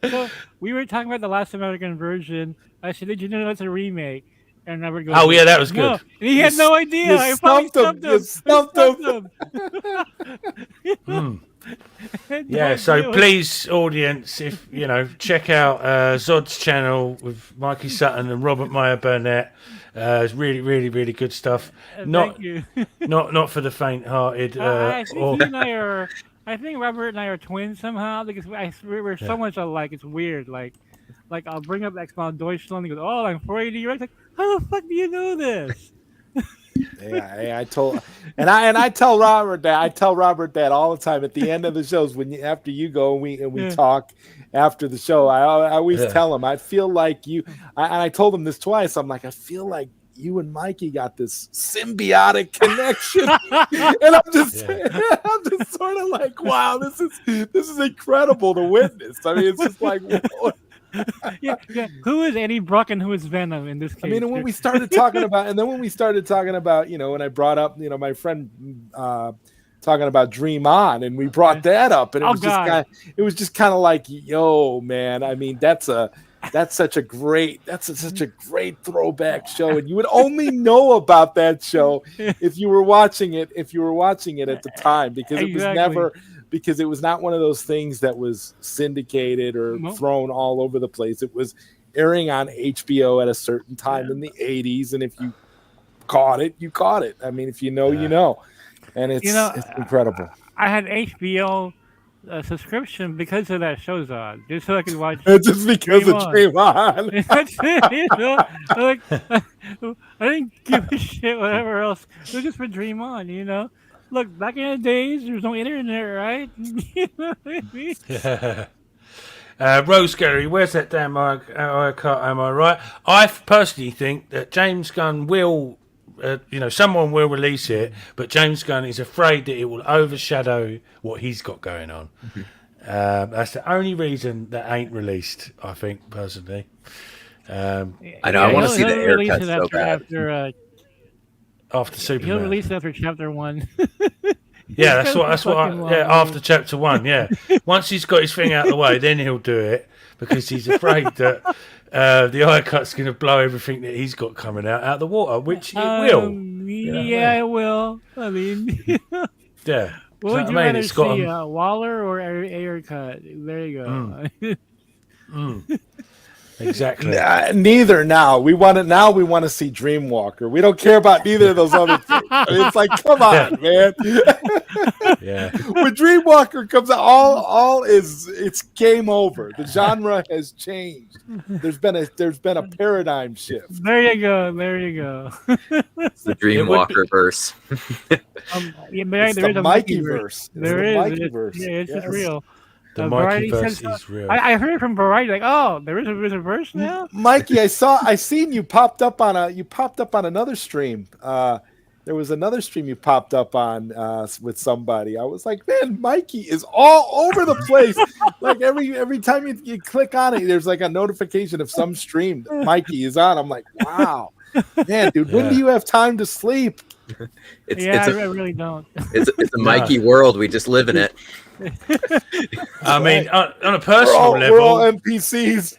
So we were talking about the last American version. I said, "Did you know that's a remake?" And Robert goes, "Oh yeah, that was good." No. And he had no idea. I stumped him. Yeah, so please, audience, if check out Zod's channel with Mikey Sutton and Robert Meyer Burnett. It's really, really, really good stuff. Thank you. not for the faint-hearted. I think Robert and I are twins somehow because we're so much alike. It's weird. Like I'll bring up Expound Deutschland. He goes, "Oh, I'm 480 years." Like, how the fuck do you know this? I tell Robert that. I tell Robert that all the time at the end of the shows after you go and we talk after the show. I always tell him I feel like you. And I told him this twice. I'm like, I feel like you and Mikey got this symbiotic connection, and I'm just sort of like, wow, this is incredible to witness. I mean, it's just like. yeah. Who is Eddie Brock and who is Venom in this case? I mean, when we started talking about, when I brought up, my friend talking about Dream On, and we brought that up, and it was just kind of like, yo, man. I mean, that's such a great throwback show, and you would only know about that show if you were watching it at the time, because it was never. Because it was not one of those things that was syndicated or thrown all over the place. It was airing on HBO at a certain time in the 80s. And if you caught it, you caught it. I mean, if you know, you know. And it's incredible. I had HBO subscription because of that show's on. Just so I could watch just because of Dream On. That's it, I didn't give a shit whatever else. It was just for Dream On, Look, back in the days, there was no internet, right? You know what I mean? Yeah. Rose Gary, where's that damn cut? Am I right? I personally think that James Gunn will, someone will release it, but James Gunn is afraid that it will overshadow what he's got going on. Mm-hmm. That's the only reason that ain't released, I think, personally. I know, I want to see the haircut so bad. After Superman, he'll release it after Chapter 1. Yeah, after Chapter 1. Yeah, once he's got his thing out of the way, then he'll do it because he's afraid that the eye cut's going to blow everything that he's got coming out of the water, which it will. It will. I mean, yeah. What would you rather see, Waller or air cut? There you go. Exactly. Neither now. We want to see Dreamwalker. We don't care about neither of those other things. It's like, come on, man. Yeah. When Dreamwalker comes out, it's game over. The genre has changed. There's been a paradigm shift. There you go. It's the Dreamwalker verse. There is a Mikey verse. There is. It's just real. The Mikey verse is real. I heard from Variety, like, oh, there is a verse now. Mikey, I seen you popped up on another stream. That there was another stream you popped up on with somebody. I was like, man, Mikey is all over the place. Like every time you click on it, there's like a notification of some stream that Mikey is on. I'm like, wow, man, dude, when do you have time to sleep? I really don't. It's a Mikey world. We just live in it. I mean, on a personal level, we're all NPCs.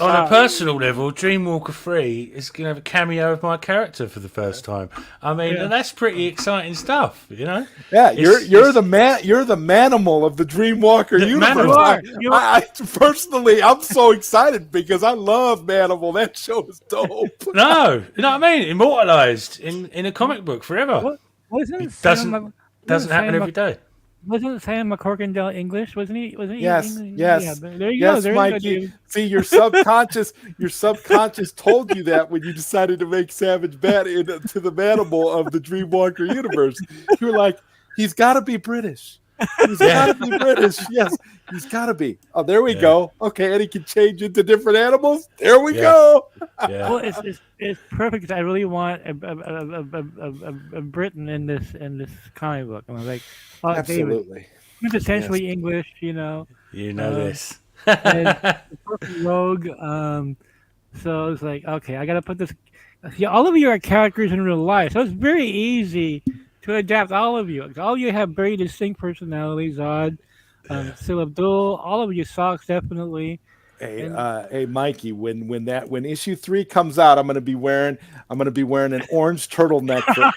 On a personal level, Dreamwalker 3 is going to have a cameo of my character for the first time. I mean, and that's pretty exciting stuff, you know. Yeah, you're the manimal of the Dreamwalker universe. I personally, I'm so excited because I love Manimal. That show is dope. No, you know what I mean? Immortalized in a comic book forever. It doesn't happen every day. Wasn't Sam McCorkindale English? Wasn't he? Yes, English? yes. Yeah, there you yes, go. Mikey. See, your subconscious told you that when you decided to make Savage Bat into the Manimal of the Dreamwalker universe. You were like, he's got to be British. He's got to be British. Yes, he's got to be. Oh, there we go. Okay, and he can change into different animals. There we go. Well, it's perfect because I really want a Briton in this comic book. I'm like, absolutely. David, he's essentially English, you know. You know this. Perfect rogue. So it's like, okay, I got to put this. See, all of you are characters in real life, so it's very easy to adapt all of you. All of you have very distinct personalities. Zod, Sil Abdul, all of you, Socks definitely. Hey, Mikey, when issue 3 comes out, I'm gonna be wearing an orange turtleneck for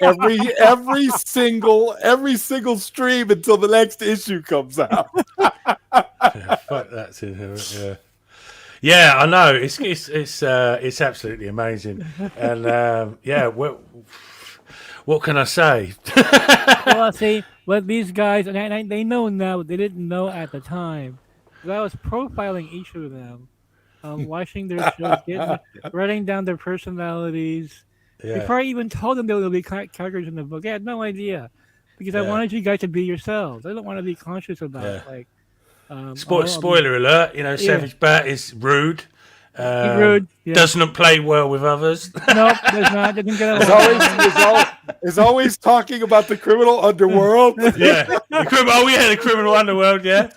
every single stream until the next issue comes out. Fuck that's in here. Yeah, I know. It's absolutely amazing, and what can I say? Well, see, what these guys, and they know now, but they didn't know at the time. Because I was profiling each of them, watching their shows, writing down their personalities. Yeah. Before I even told them there would be characters in the book, I had no idea. Because I wanted you guys to be yourselves. I don't want to be conscious about spoiler alert, you know, Savage Bat is rude. Rude. Yeah. Doesn't play well with others. Nope, does not. Doesn't get along. Is always talking about the criminal underworld. Yeah, the criminal underworld. Yeah.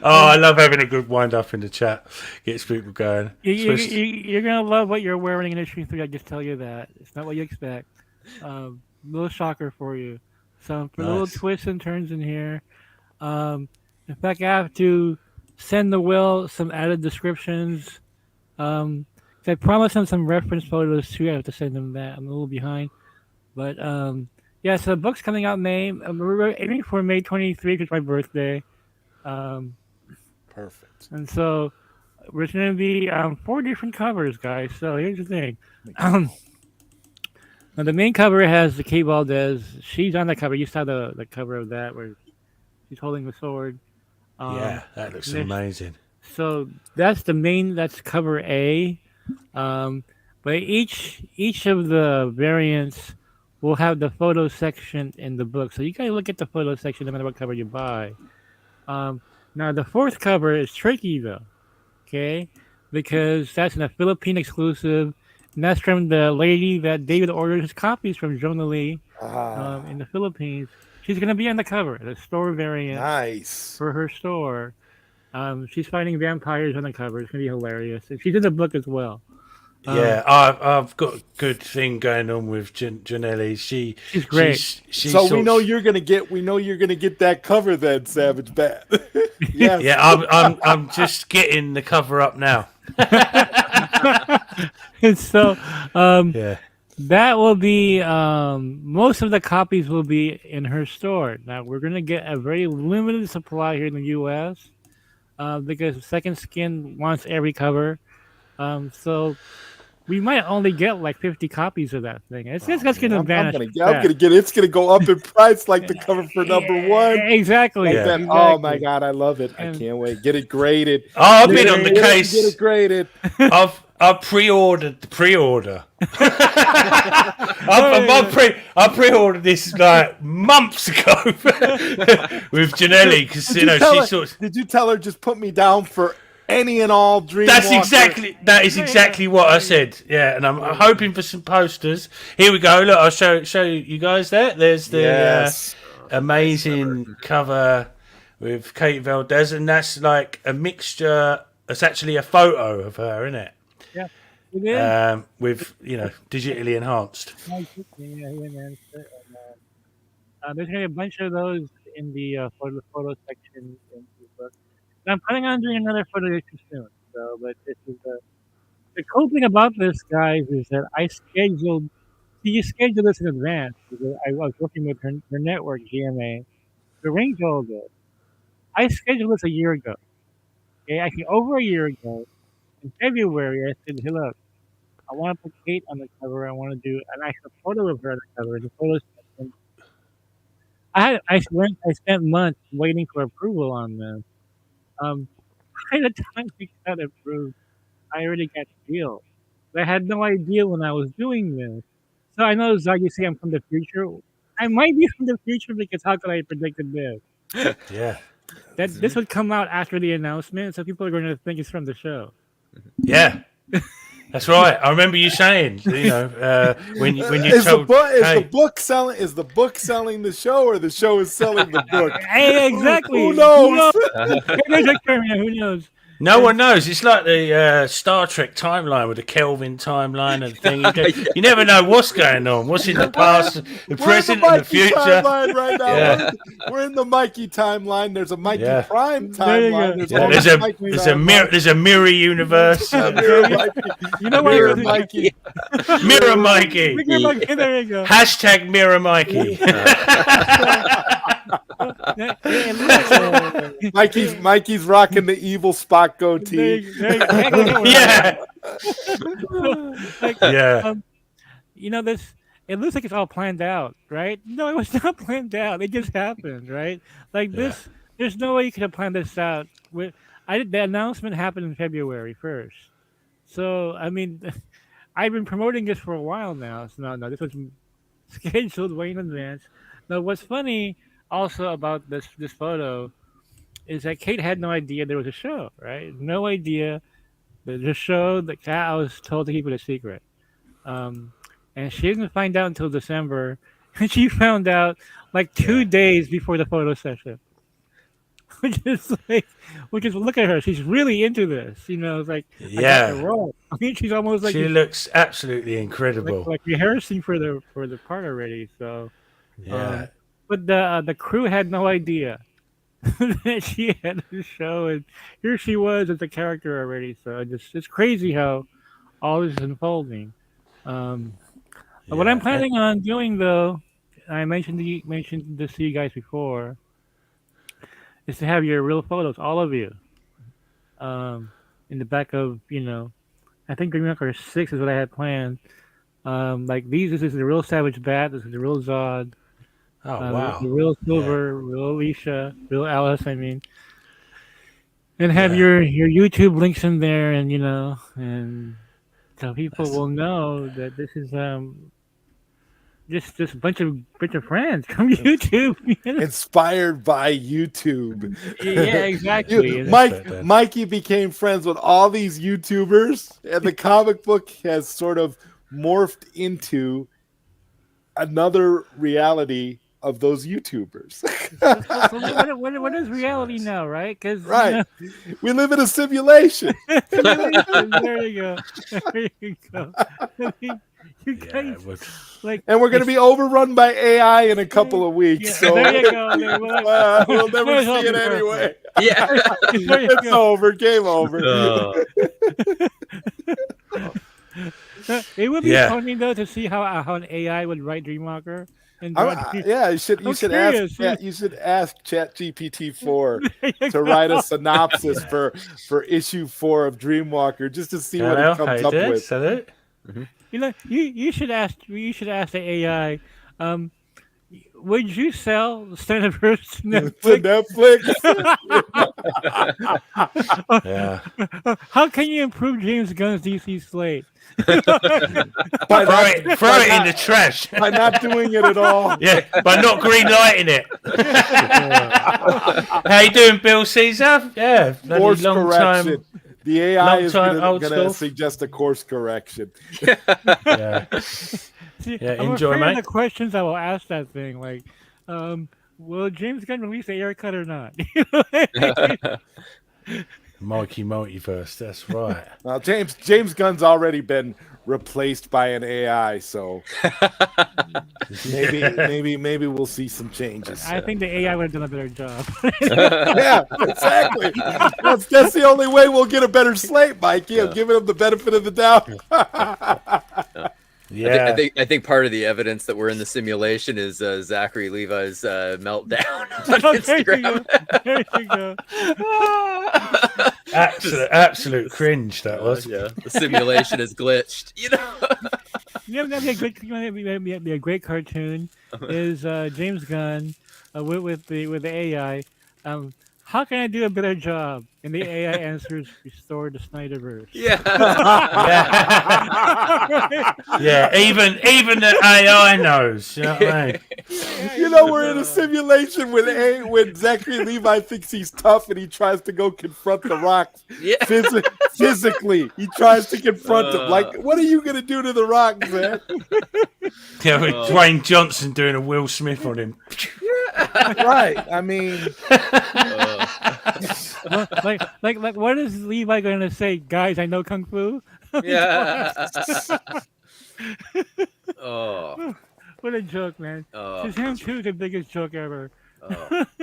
Oh, I love having a good wind up in the chat. Gets people going. You're gonna love what you're wearing in issue 3. I just tell you that it's not what you expect. Little shocker for you. Some little twists and turns in here. In fact, I have to send the Will some added descriptions. I promised him some reference photos too. I have to send him that. I'm a little behind, but so the book's coming out May. We're aiming for May 23 because it's my birthday. Perfect. And so there's going to be 4 different covers, guys. So here's the thing. Now the main cover has the Kate Valdez. She's on the cover. You saw the cover of that where she's holding the sword. That looks amazing. So that's that's cover A. But each of the variants will have the photo section in the book. So you gotta look at the photo section no matter what cover you buy. Now the 4th cover is tricky though, okay? Because that's a Philippine exclusive, and that's from the lady that David ordered his copies from, Jonah Lee, in the Philippines. She's gonna be on the cover, the store variant. Nice. For her store. She's fighting vampires on the cover. It's gonna be hilarious. And she's in the book as well. I've got a good thing going on with Janelli. She's great. We know you're gonna get that cover then, Savage Bat. Yes. Yeah, I'm just getting the cover up now. And so that will be most of the copies will be in her store. Now we're gonna get a very limited supply here in the US. Because Second Skin wants every cover. So we might only get like 50 copies of that thing. It's going to vanish. It's going to go up in price like the cover for number 1. Exactly. Exactly. Oh my God, I love it. I can't wait. Get it graded. I've been on the case. Get it graded. I pre-ordered the pre-order. I pre-ordered this like months ago with Janelli because she sort of. Did you tell her just put me down for any and all Dreamwalker. That is exactly what I said. Yeah, and I'm hoping for some posters. Here we go. Look, I'll show you guys there. There's the amazing cover with Kate Valdez, and that's like a mixture. It's actually a photo of her, isn't it? Yeah, it is. With digitally enhanced. There's gonna be a bunch of those in the photo section in the book. And I'm planning on doing another photo issue soon. So, but this is the cool thing about this, guys, is that I scheduled. See, you schedule this in advance because I was working with her network, GMA, to arrange all this. I scheduled this a year ago. Okay, actually over a year ago, in February, I said, "Hey, look, I want to put Kate on the cover. I want to do an actual photo of her on the cover." The photo section. I spent months waiting for approval on this. By the time we got approved, I already got the deal. But I had no idea when I was doing this. So I know, Zach, you say I'm from the future. I might be from the future because how could I have predicted this? Yeah. That this would come out after the announcement, so people are going to think it's from the show. Yeah. That's right. I remember you saying, when you is told, the book selling the show, or the show is selling the book? Hey, exactly. Who knows? Who knows? No one knows. It's like the Star Trek timeline with the Kelvin timeline and thing. You never know what's going on. What's in the past, the present, and the future. Timeline right now. Yeah. We're in the Mikey timeline. There's a Mikey Prime timeline. There's a mirror universe. Mirror Mikey. You know what? Mirror Mikey. Mirror Mikey. There you go. Hashtag Mirror Mikey. Mikey's rocking the evil Spock goatee. This. It looks like it's all planned out, right? No, it was not planned out. It just happened, right? Like this. There's no way you could have planned this out. The announcement happened in February 1st. So I mean, I've been promoting this for a while now. So no, this was scheduled way in advance. Now, what's funny also about this photo is that Kate had no idea there was a show, right? No idea. There's a show that I was told to keep it a secret. And she didn't find out until December. And she found out like 2 days before the photo session. Which is look at her. She's really into this. It's like, I got the role. I mean, she's almost like, she looks absolutely incredible. Like rehearsing for the part already. So, but the crew had no idea that she had the show, and here she was as a character already. So it's crazy how all this is unfolding. What I'm planning on doing, though, I mentioned this to you guys before, is to have your real photos, all of you, in the back of I think Dreamwalker 6 is what I had planned. Like this is the real Savage Bat. This is the real Zod. Oh wow! The real Silver, real Alicia, real Alice. I mean, and have your YouTube links in there, and and so people will know that this is just a bunch of friends from YouTube. Inspired by YouTube. Yeah, exactly. Mikey became friends with all these YouTubers, and the comic book has sort of morphed into another reality of those YouTubers. So what is reality now, right? Because we live in a simulation. There you go. You guys, and we're going to be overrun by AI in a couple of weeks. So there you go. We'll never see it anyway. Yeah, it's over. Game over. It would be funny though to see how an AI would write Dreamwalker. You should ask ChatGPT 4 to write a synopsis for issue 4 of Dreamwalker, just to see what it comes up with. Mm-hmm. You should ask the AI. Would you sell Snyderverse to Netflix? Yeah. How can you improve James Gunn's DC slate? Throw it in the trash. By not doing it at all. Yeah, by not green lighting it. How you doing, Bill Caesar? Yeah, Course correction. The AI is Long-time going old to stuff. suggest a course correction. Yeah. See, Yeah, I'm enjoy, afraid of mate. the questions I will ask that thing. Like, will James Gunn release a haircut or not? Mikey Multiverse, that's right. Well, James Gunn's already been replaced by an AI, so maybe we'll see some changes. I think the AI would have done a better job. Yeah, exactly. That's the only way we'll get a better slate, Mikey. I'm giving him the benefit of the doubt. Yeah. I think part of the evidence that we're in the simulation is Zachary Levi's meltdown on Instagram. There you go. Absolute cringe that was. Yeah, the simulation is glitched. You know. That'd be a great cartoon. Is James Gunn with the AI? How can I do a better job? And the AI answers, restore the Snyderverse. Yeah. Yeah, even the AI knows. You know what I mean? You know, we're in a simulation when Zachary Levi thinks he's tough and he tries to go confront the Rock. Yeah. Physically, he tries to confront him. Like, what are you going to do to the Rock, Zach? Yeah, with Dwayne Johnson doing a Will Smith on him. Right. I mean, like, what is Levi going to say? Guys, I know kung fu. Yeah. Oh. What a joke, man. Shazam 2 is the biggest joke ever.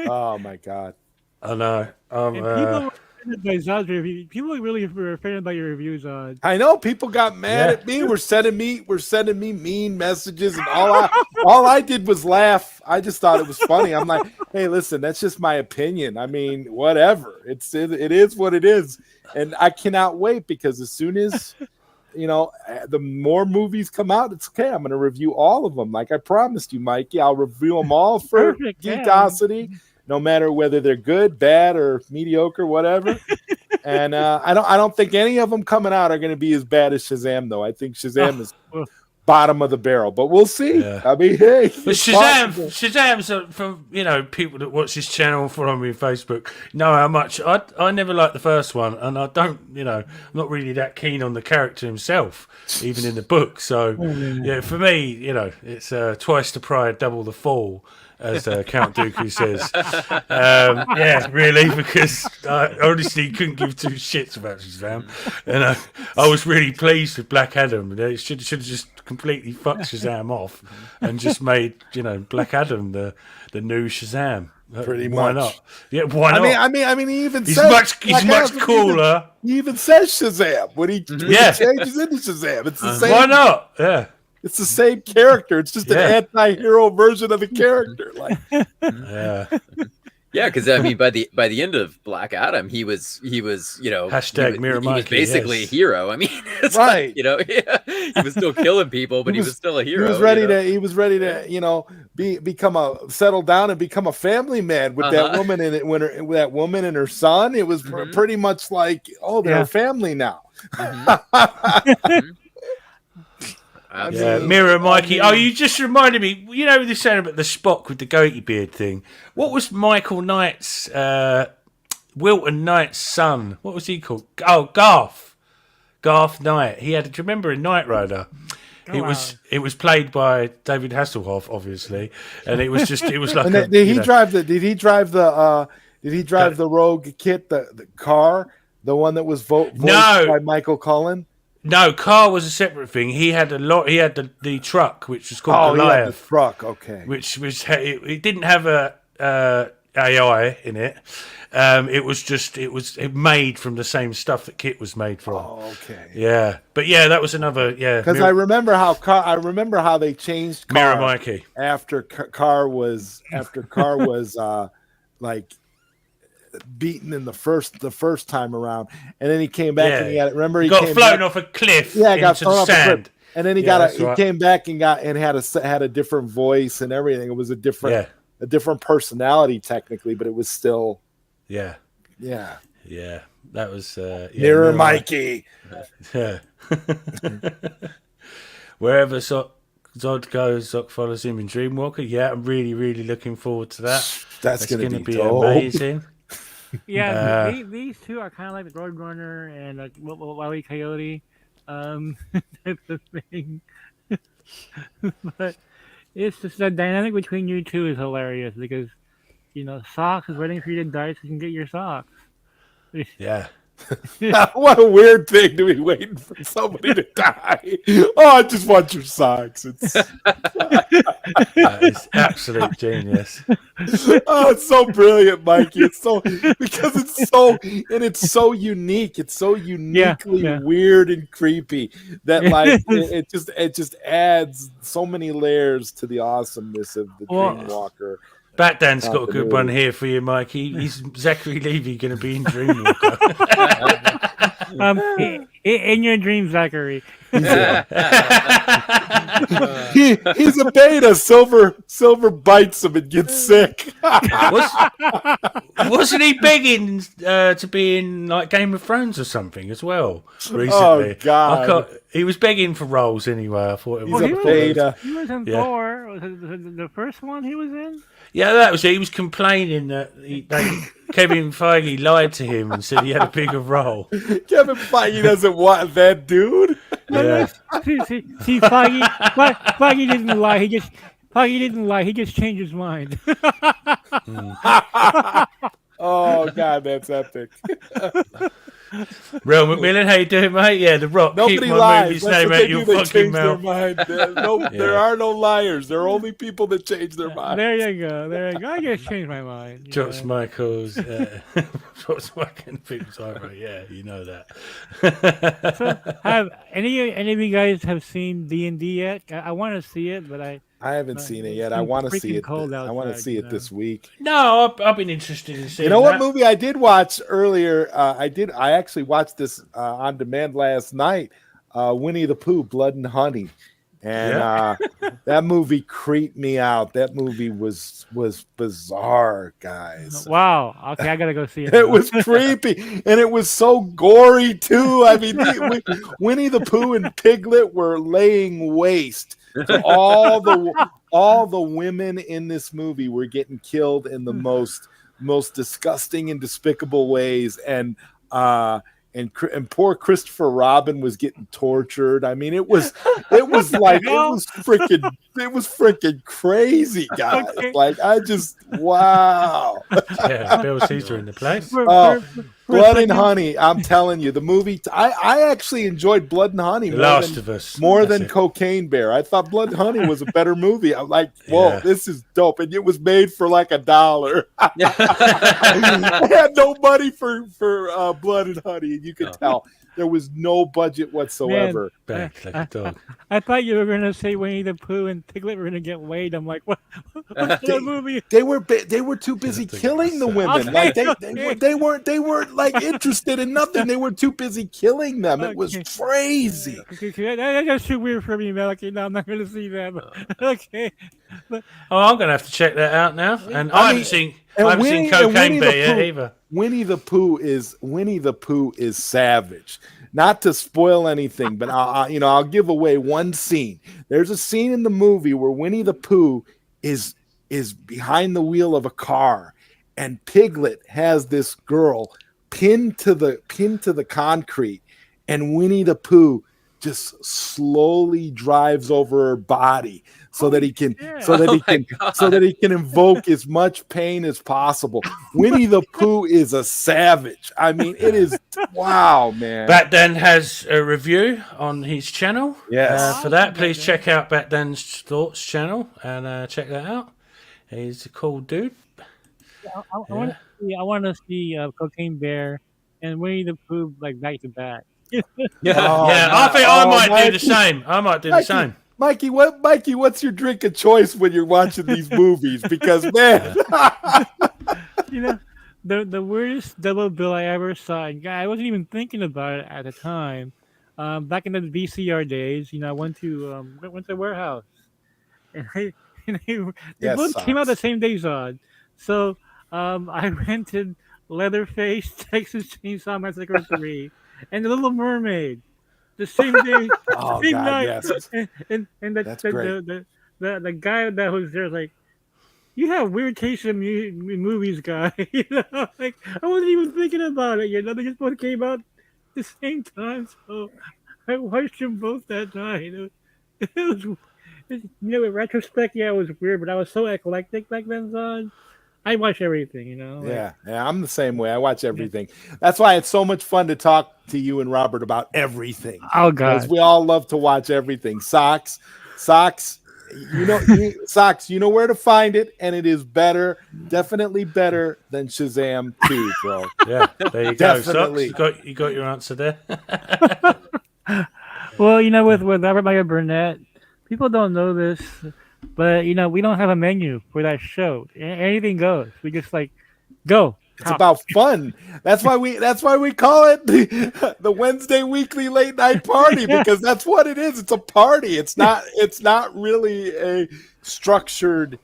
oh my God. I know. And people were offended by Zod's review. People really were offended by your reviews, Zod. I know people got mad at me. We're sending me mean messages, and all I did was laugh. I just thought it was funny. I'm like, hey, listen, that's just my opinion. I mean, whatever. It is what it is, and I cannot wait because as soon as the more movies come out, it's okay. I'm going to review all of them, like I promised you, Mikey. I'll review them all for Geekosity. No matter whether they're good, bad, or mediocre, whatever. And I don't think any of them coming out are going to be as bad as Shazam, though. I think Shazam is bottom of the barrel, but we'll see. Yeah. I mean, hey, but Shazam's from people that watch this channel, follow me on Facebook, know how much I never liked the first one, and I don't, I'm not really that keen on the character himself, even in the book. So for me, it's twice the pride, double the fall, as Count Dooku says. Really, because I honestly couldn't give two shits about Shazam, and I was really pleased with Black Adam. They should have just completely fucked Shazam off and just made Black Adam the new Shazam. Pretty much. Why not? Yeah, why not? I mean, he even he's says much cooler. He even says Shazam when he changes into Shazam. It's the same. Why not? Yeah. It's the same character. It's just an anti-hero version of the character. Like, because I mean, by the end of Black Adam, he was hashtag Mirror Mikey. He was basically a hero. I mean, it's right? He was still killing people, but he was still a hero. He was ready to settle down and become a family man with that woman and that woman and her son. It was pretty much like, they're a family now. Mirror Mikey. You just reminded me. They're saying about the Spock with the goatee beard thing. What was Michael Knight's, Wilton Knight's son? What was he called? Oh, Garth Knight. He had. Do you remember in Knight Rider? It was played by David Hasselhoff, obviously, and it was like. Did he drive the Rogue Kit, the car, the one that was voiced by Michael Cullen? No, car was a separate thing. He had He had the truck, which was called Goliath. The truck, okay. Which was it didn't have a AI in it. It was made from the same stuff that Kit was made from. Oh, okay. Yeah, but that was another Because I remember how they changed car Mirror Mikey after car was like beaten in the first time around, and then he came back and he got flown off a cliff. Got thrown off the sand, and then he came back and had a different voice and everything. It was a different personality technically, but it was still that was Mirror Mikey. Yeah. Wherever Zod goes, Zod follows him in Dreamwalker. Yeah, I'm really, really looking forward to that. That's going to be amazing. Yeah, these two are kind of like the Roadrunner and like Wile E. Coyote type of thing. But it's just the dynamic between you two is hilarious because Socks is waiting for you to die so you can get your socks. Yeah. What a weird thing to be waiting for somebody to die. Oh, I just want your socks. It's absolute genius. Oh, it's so brilliant, Mikey. It's so because it's so unique. It's so uniquely weird and creepy that like it just adds so many layers to the awesomeness of the Dreamwalker. Batdan's got a good one here for you, Mikey. He's Zachary Levi going to be in Dreamwalker. In your dream, Zachary. He's a beta. Silver bites him and gets sick. Wasn't he begging to be in like Game of Thrones or something as well recently? Oh God! He was begging for roles anyway. I thought he's a beta. He was in Thor. Was it the first one he was in? Yeah, that was it. He was complaining that Kevin Feige lied to him and said he had a bigger role. Kevin Feige doesn't want that dude. Yeah. See, Feige didn't lie. Feige didn't lie. He just changed his mind. Oh God, that's epic. Real McMillan, how you doing, mate? Yeah, The Rock. Nobody keep my lies. movie's That's name out your fucking mouth. There are no liars. There are only people that change their mind. There you go. I just changed my mind. George Michael's. George Michael people's eyebrow. Yeah, you know that. So, have any of you guys have seen D&D yet? I want to see it, but I haven't seen it yet. I want to see it. I want to see it this week. No, I've been interested in seeing. You know what movie I did watch earlier? I actually watched this on demand last night. Winnie the Pooh, Blood and Honey, and that movie creeped me out. That movie was bizarre, guys. Wow. Okay, I gotta go see it. It was creepy, and it was so gory too. I mean, Winnie the Pooh and Piglet were laying waste. So all the women in this movie were getting killed in the most disgusting and despicable ways, and poor Christopher Robin was getting tortured. I mean, it was freaking crazy, guys. Okay. Like wow. Yeah, Bill Caesar in the place. Blood and Honey. I'm telling you, the movie. I actually enjoyed Blood and Honey more than Cocaine Bear. I thought Blood and Honey was a better movie. I'm like, whoa, this is dope, and it was made for like $1. I had no money for Blood and Honey, and you could tell there was no budget whatsoever. Man, like a dog. I thought you were going to say Winnie the Pooh and Piglet were going to get laid. I'm like, what? What's that movie? They were too busy killing the women. Okay, like they weren't like interested in nothing. They were too busy killing them. It was crazy. Okay. That's too weird for me, man. Okay, no, I'm not going to see that. Okay. I'm going to have to check that out now. And I haven't seen Cocaine Bear yet either. Winnie the Pooh is savage. Not to spoil anything, but I'll give away one scene. There's a scene in the movie where Winnie the Pooh is behind the wheel of a car, and Piglet has this girl pinned to the concrete, and Winnie the Pooh just slowly drives over her body so that he can invoke as much pain as possible. Winnie the Pooh is a savage. I mean, it is wow, man. Batdan has a review on his channel. Yes. For that, please check out Batdan's Thoughts channel and check that out. He's a cool dude. I want to see Cocaine Bear and Winnie the Pooh like back to back. I think I might do the same. I might do the same. Mikey, what's your drink of choice when you're watching these movies? Because man, the weirdest double bill I ever saw, and I wasn't even thinking about it at the time. Back in the VCR days, I went to the warehouse, and they both came out the same day, Zod. So I rented Leatherface, Texas Chainsaw Massacre 3, and The Little Mermaid. The same day, same night, yes. and That's great. The guy that was there like, you have weird taste in movies, guy. You know, like I wasn't even thinking about it. You know, they just both came out at the same time, so I watched them both that night. It was, in retrospect, yeah, it was weird, but I was so eclectic back then, son. I watch everything, you know. Yeah, I'm the same way. I watch everything. That's why it's so much fun to talk to you and Robert about everything. Oh Because God, we all love to watch everything. Socks. Socks. You know where to find it, and it is better, definitely better than Shazam 2, bro. Yeah, there you go. Socks, you got your answer there. Well, with Robert Meyer Burnett, people don't know this, but we don't have a menu for that show. Anything goes. We just go. It's about fun. That's why we call it the Wednesday weekly late night party, because that's what it is. It's a party. It's not really a structured,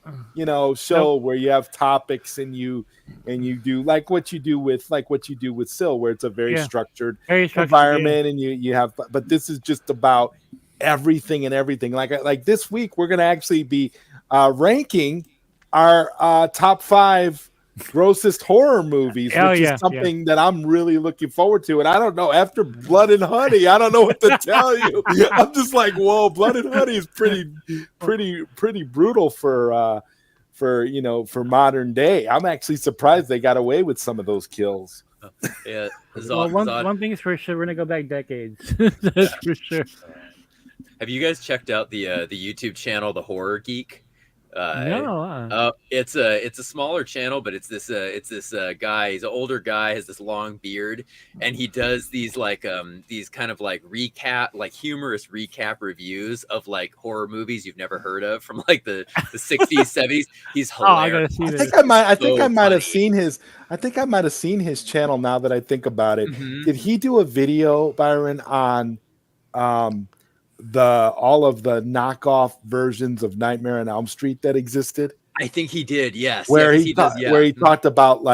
show where you have topics and you do like what you do with Sil, where it's a very structured environment and you have, but this is just about everything and everything. Like this week we're going to actually be ranking our top 5 grossest horror movies, which is something that I'm really looking forward to. And I don't know, after Blood and Honey, I don't know what to tell you. I'm just like, whoa, Blood and Honey is pretty brutal for modern day. I'm actually surprised they got away with some of those kills. Yeah. One thing is for sure, we're gonna go back decades. That's for sure. Have you guys checked out the YouTube channel, The Horror Geek? No. It's a smaller channel, but it's this guy. He's an older guy, has this long beard, and he does these these kind of humorous recap reviews of horror movies you've never heard of from the 60s, 70s. He's hilarious. I think I might have seen his. I think I might have seen his channel now that I think about it. Mm-hmm. Did he do a video, Byron, on all of the knockoff versions of Nightmare on Elm Street that existed? I think he did, yes. Where he talked about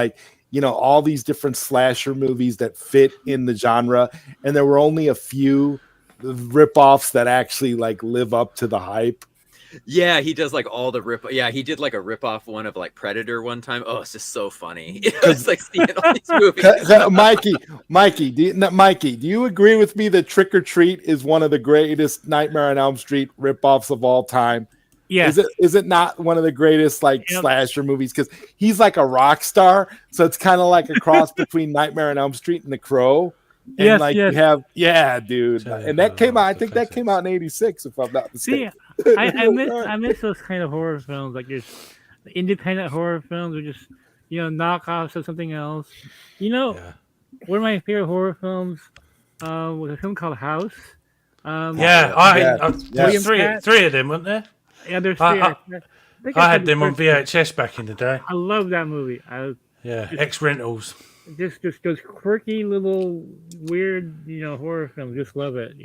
all these different slasher movies that fit in the genre, and there were only a few ripoffs that actually live up to the hype. Yeah, he does all the rip. Yeah, he did a rip-off one of Predator one time. Oh, it's just so funny. It's seeing all these movies. Mikey, do you agree with me that Trick or Treat is one of the greatest Nightmare on Elm Street rip-offs of all time? Yeah. Is it not one of the greatest slasher movies? Because he's like a rock star, so it's kind of like a cross between Nightmare on Elm Street and The Crow. And you have, dude, and that came out. I think that came out in '86, if I'm not mistaken. See, I miss those kind of horror films, just independent horror films, or just knockoffs of something else. One of my favorite horror films was a film called House. Three of them, weren't there? Yeah, there's three. I had them on VHS back in the day. I love that movie. X Rentals. Just those quirky little weird, horror films. Just love it,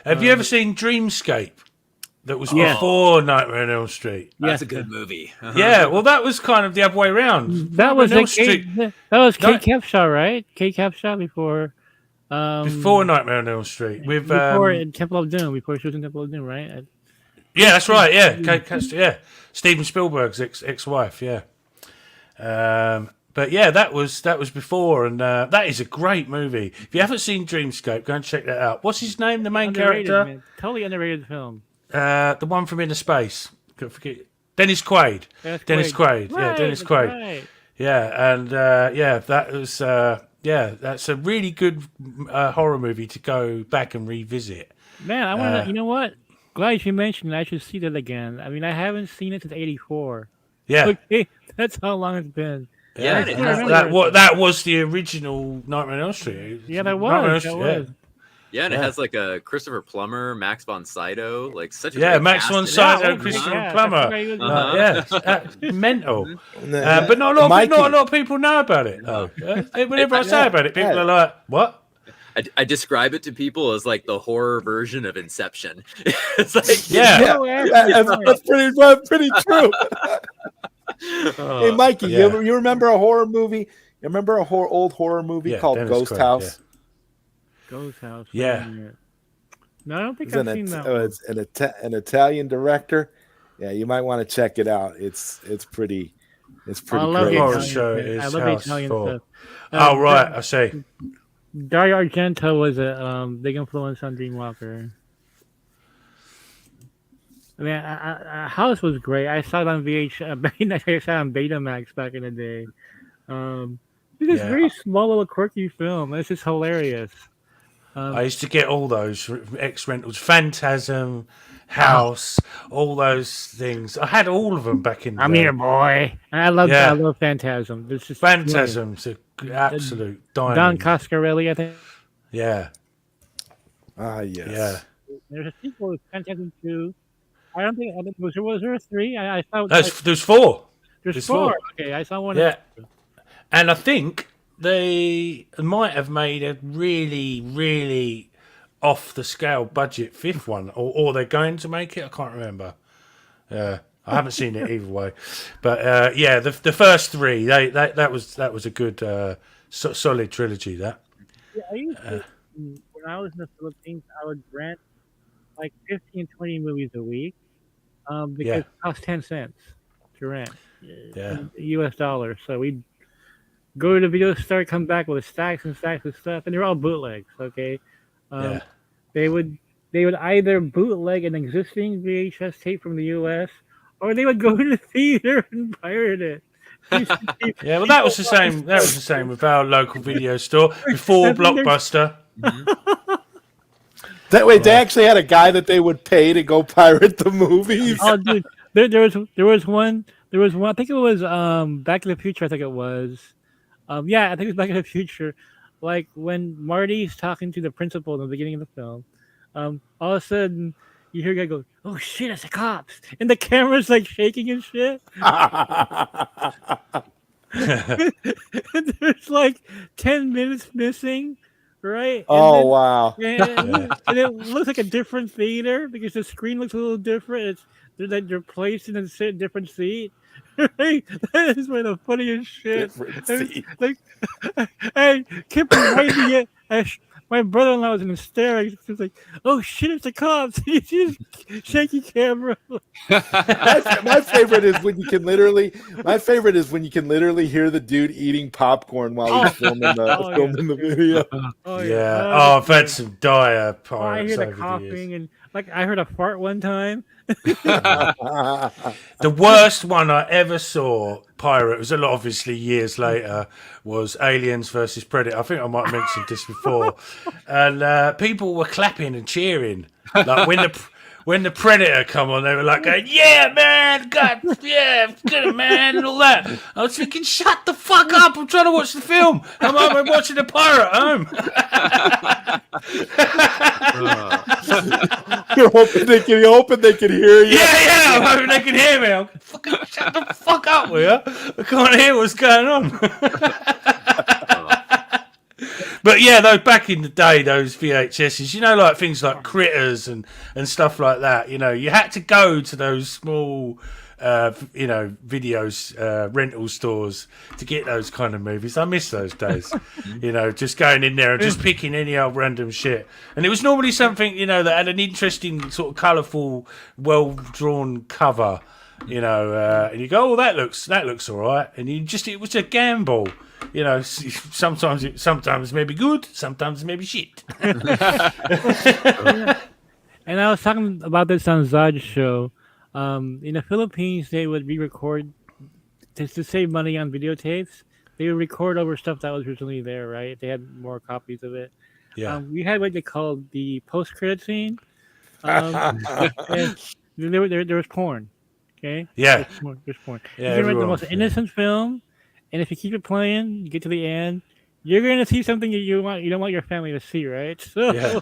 Have you ever seen Dreamscape? That was before Nightmare on Elm Street. That's a good movie. Uh-huh. Yeah, well, that was kind of the other way around. That was Kate Capshaw, right? Kate Capshaw before Nightmare on Elm Street. Before Temple of Doom. Before she was in Temple of Doom, right? Yeah, that's right. Yeah, Kate Capshaw. Yeah, Steven Spielberg's ex-wife. Yeah. But yeah, that was before, and that is a great movie. If you haven't seen Dreamscape, go and check that out. What's his name? The main character? Man. Totally underrated film. The one from Inner Space. Dennis Quaid. Dennis Quaid. Right, yeah, Dennis Quaid. Right. Yeah, and that was that's a really good horror movie to go back and revisit. Man, I want to. You know what? Glad you mentioned it. I should see that again. I mean, I haven't seen it since '84. Yeah, okay, that's how long it's been. Yeah, that was the original Nightmare on Elm Street. Yeah, that was. Yeah, and it has a Christopher Plummer, Max von Sydow, such a Max von Sydow, Christopher Plummer. Mental. But not a lot of people know about it. Whenever I say about it, people are like, "What?" I describe it to people as the horror version of Inception. It's that's pretty true. Hey, Mikey, you remember a horror movie? You remember old horror movie called Ghost House? Ghost House. Yeah. No, I don't think I've seen that. It's an Italian director. Yeah, you might want to check it out. It's pretty I love great. the Horror Italian show stuff. I is love the House Italian 4. stuff. Oh, right, I see. Dario Argento was a big influence on Dreamwalker. I mean, House was great. I saw it on VH. I saw it on Betamax back in the day. It's this very small little quirky film. It's just hilarious. I used to get all those X rentals, Phantasm, House, all those things. I had all of them back in the I'm day. here, boy. And I love Phantasm. It's just Phantasm's an absolute diamond. Don Coscarelli, I think. Yeah. Yes. Yeah. There's a sequel to Phantasm 2. I don't think was there a 3? I saw. There's 4. There's 4. Okay, I saw one. Yeah. And I think they might have made a really, really off the scale budget 5th one, or they're going to make it. I can't remember. I haven't seen it either way, but the first 3 that was a good solid trilogy. That. Yeah, I used to, when I was in the Philippines, I would rent like 15, 20 movies a week because it cost 10 cents to rent. US dollars. So we'd go to the video store, come back with stacks and stacks of stuff, and they're all bootlegs. Okay, they would either bootleg an existing VHS tape from the US, or they would go to the theater and pirate it. Yeah, well, that was the same. That was the same with our local video store before Blockbuster. That way, they actually had a guy that they would pay to go pirate the movies. Oh, dude, there was one. I think it was Back to the Future. I think it was. Yeah, I think it was Back to the Future. Like when Marty's talking to the principal in the beginning of the film, all of a sudden you hear a guy go, "Oh shit, it's the cops!" and the camera's like shaking and shit. And there's like 10 minutes missing, right? Wow! And it looks like a different theater because the screen looks a little different. They're placed in a different seat. Right? That is one of the funniest shit. Like, I kept reminding it. My brother-in-law was in hysterics. He was like, "Oh shit, it's the cops!" You see this shaky camera. My favorite is when you can literally. My favorite is when you can literally hear the dude eating popcorn while he's filming the video. I've had some dire pirates. I hear the coughing and like I heard a fart one time. The worst one I ever saw, pirate, was obviously years later, was Aliens versus Predator. I think I might have mentioned this before. And people were clapping and cheering. Like when the Predator come on, they were like going, "Yeah, man, God, yeah, good man," and all that. I was thinking, shut the fuck up, I'm trying to watch the film. I'm watching the pirate at home. You're hoping they can hear you. Yeah, I'm hoping they can hear me. I'm fucking shut the fuck up, will you? I can't hear what's going on. But yeah, though, back in the day, those VHSs, like things like Critters and stuff like that, you had to go to those small, videos, rental stores to get those kind of movies. I miss those days, just going in there and just picking any old random shit. And it was normally something, that had an interesting sort of colourful, well-drawn cover, and you go, "Oh, that looks all right." And it was a gamble. Sometimes maybe good, sometimes maybe shit. And I was talking about this on Zod's show. In the Philippines, they would re-record to save money on videotapes. They would record over stuff that was originally there, right? They had more copies of it. Yeah. We had what they called the post-credit scene. And there was porn. Okay. Yeah. There's porn. Yeah, you can the most innocent film. And if you keep it playing, you get to the end, you're going to see something that you don't want your family to see, right? So,